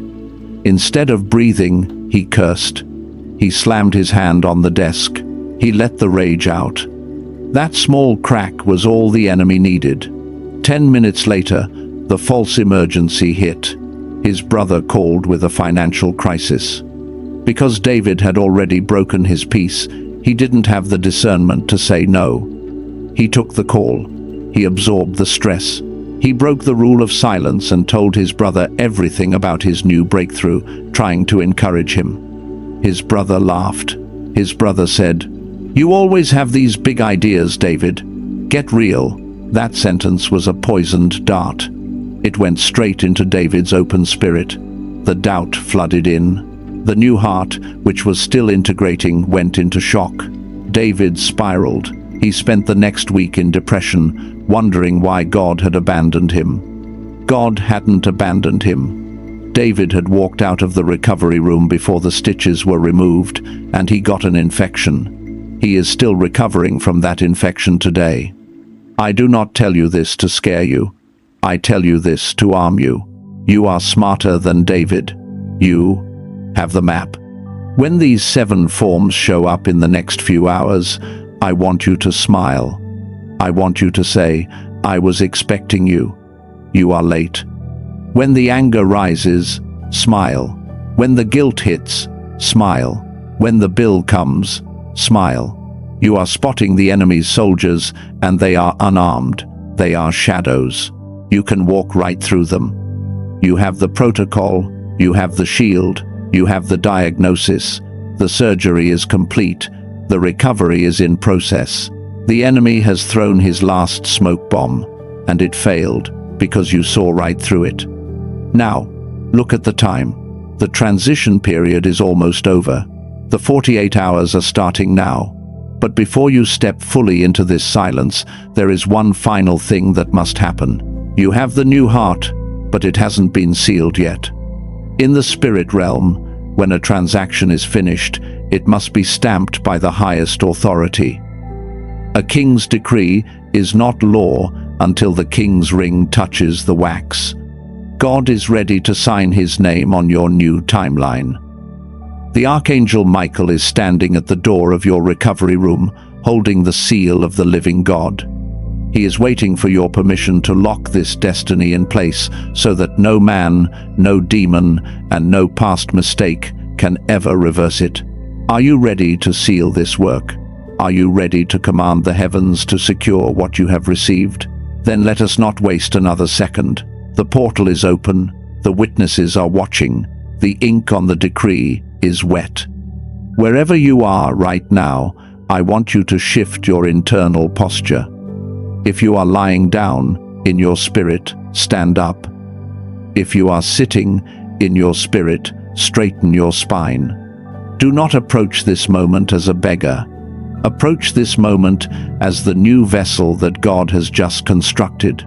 Instead of breathing, he cursed. He slammed his hand on the desk. He let the rage out. That small crack was all the enemy needed. 10 minutes later, the false emergency hit. His brother called with a financial crisis. Because David had already broken his peace, he didn't have the discernment to say no. He took the call. He absorbed the stress. He broke the rule of silence and told his brother everything about his new breakthrough, trying to encourage him. His brother laughed. His brother said, "You always have these big ideas, David. Get real." That sentence was a poisoned dart. It went straight into David's open spirit. The doubt flooded in. The new heart, which was still integrating, went into shock. David spiraled. He spent the next week in depression, wondering why God had abandoned him. God hadn't abandoned him. David had walked out of the recovery room before the stitches were removed, and he got an infection. He is still recovering from that infection today. I do not tell you this to scare you. I tell you this to arm you. You are smarter than David. You have the map. When these 7 forms show up in the next few hours, I want you to smile. I want you to say, "I was expecting you. You are late." When the anger rises, smile. When the guilt hits, smile. When the bill comes, smile. You are spotting the enemy's soldiers, and they are unarmed. They are shadows. You can walk right through them. You have the protocol, you have the shield, you have the diagnosis. The surgery is complete. The recovery is in process. The enemy has thrown his last smoke bomb, and it failed because you saw right through it. Now, look at the time. The transition period is almost over. The 48 hours are starting now. But before you step fully into this silence, there is one final thing that must happen. You have the new heart, but it hasn't been sealed yet. In the spirit realm, when a transaction is finished, it must be stamped by the highest authority. A king's decree is not law until the king's ring touches the wax. God is ready to sign his name on your new timeline. The Archangel Michael is standing at the door of your recovery room, holding the seal of the living God. He is waiting for your permission to lock this destiny in place so that no man, no demon, and no past mistake can ever reverse it. Are you ready to seal this work? Are you ready to command the heavens to secure what you have received? Then let us not waste another second. The portal is open. The witnesses are watching. The ink on the decree is wet. Wherever you are right now, I want you to shift your internal posture. If you are lying down, in your spirit, stand up. If you are sitting, in your spirit, straighten your spine. Do not approach this moment as a beggar. Approach this moment as the new vessel that God has just constructed.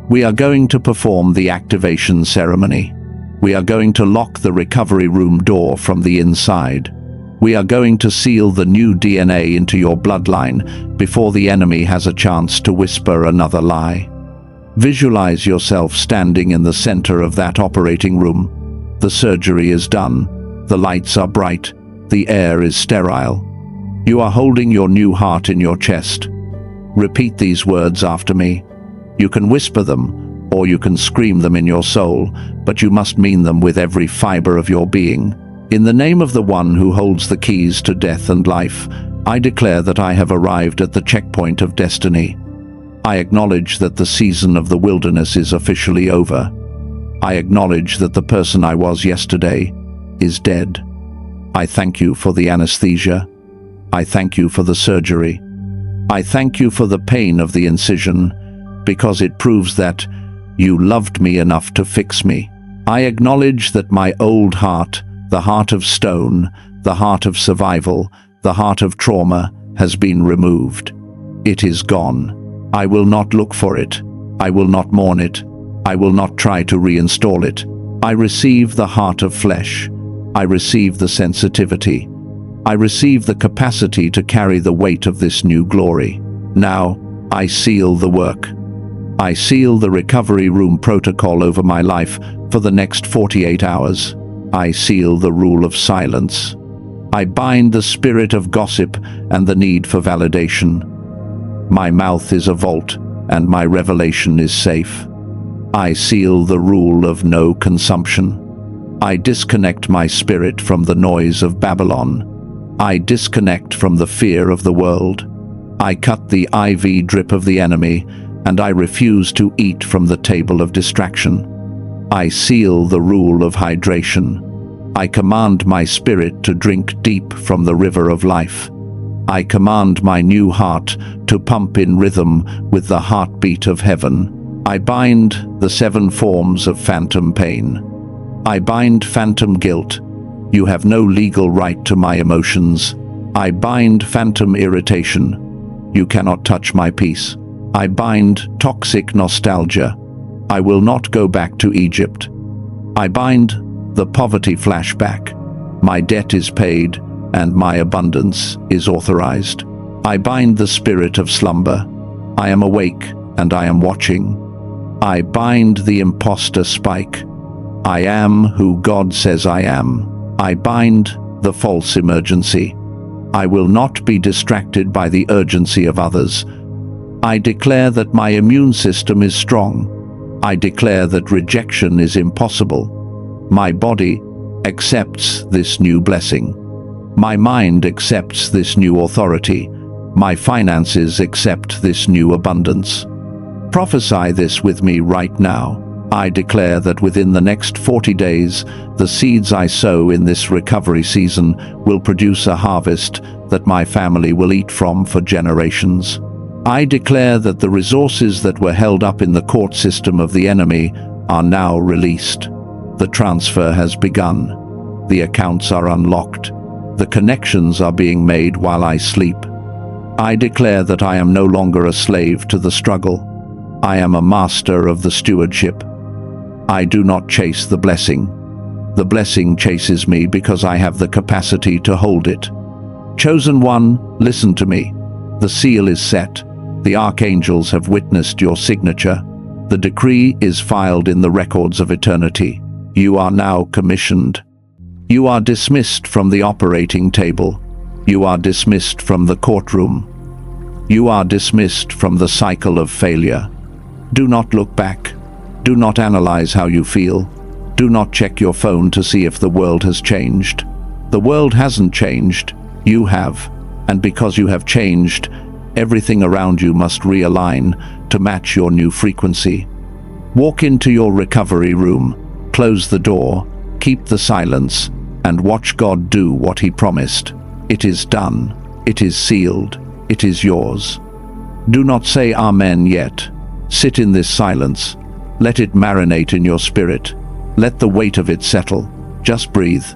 We are going to perform the activation ceremony. We are going to lock the recovery room door from the inside. We are going to seal the new DNA into your bloodline before the enemy has a chance to whisper another lie. Visualize yourself standing in the center of that operating room. The surgery is done. The lights are bright. The air is sterile. You are holding your new heart in your chest. Repeat these words after me. You can whisper them, or you can scream them in your soul, but you must mean them with every fiber of your being. In the name of the one who holds the keys to death and life, I declare that I have arrived at the checkpoint of destiny. I acknowledge that the season of the wilderness is officially over. I acknowledge that the person I was yesterday is dead. I thank you for the anesthesia. I thank you for the surgery. I thank you for the pain of the incision, because it proves that you loved me enough to fix me. I acknowledge that my old heart, the heart of stone, the heart of survival, the heart of trauma, has been removed. It is gone. I will not look for it. I will not mourn it. I will not try to reinstall it. I receive the heart of flesh. I receive the sensitivity. I receive the capacity to carry the weight of this new glory. Now, I seal the work. I seal the recovery room protocol over my life for the next 48 hours. I seal the rule of silence. I bind the spirit of gossip and the need for validation. My mouth is a vault, and my revelation is safe. I seal the rule of no consumption. I disconnect my spirit from the noise of Babylon. I disconnect from the fear of the world. I cut the IV drip of the enemy, and I refuse to eat from the table of distraction. I seal the rule of hydration. I command my spirit to drink deep from the river of life. I command my new heart to pump in rhythm with the heartbeat of heaven. I bind the 7 forms of phantom pain. I bind phantom guilt. You have no legal right to my emotions. I bind phantom irritation. You cannot touch my peace. I bind toxic nostalgia. I will not go back to Egypt. I bind the poverty flashback. My debt is paid, and my abundance is authorized. I bind the spirit of slumber. I am awake, and I am watching. I bind the imposter spike. I am who God says I am. I bind the false emergency. I will not be distracted by the urgency of others. I declare that my immune system is strong. I declare that rejection is impossible. My body accepts this new blessing. My mind accepts this new authority. My finances accept this new abundance. Prophesy this with me right now. I declare that within the next 40 days, the seeds I sow in this recovery season will produce a harvest that my family will eat from for generations. I declare that the resources that were held up in the court system of the enemy are now released. The transfer has begun. The accounts are unlocked. The connections are being made while I sleep. I declare that I am no longer a slave to the struggle. I am a master of the stewardship. I do not chase the blessing. The blessing chases me because I have the capacity to hold it. Chosen one, listen to me. The seal is set. The archangels have witnessed your signature. The decree is filed in the records of eternity. You are now commissioned. You are dismissed from the operating table. You are dismissed from the courtroom. You are dismissed from the cycle of failure. Do not look back. Do not analyze how you feel. Do not check your phone to see if the world has changed. The world hasn't changed. You have. And because you have changed, everything around you must realign to match your new frequency. Walk into your recovery room, close the door, keep the silence, and watch God do what He promised. It is done. It is sealed. It is yours. Do not say Amen yet. Sit in this silence. Let it marinate in your spirit. Let the weight of it settle. Just breathe.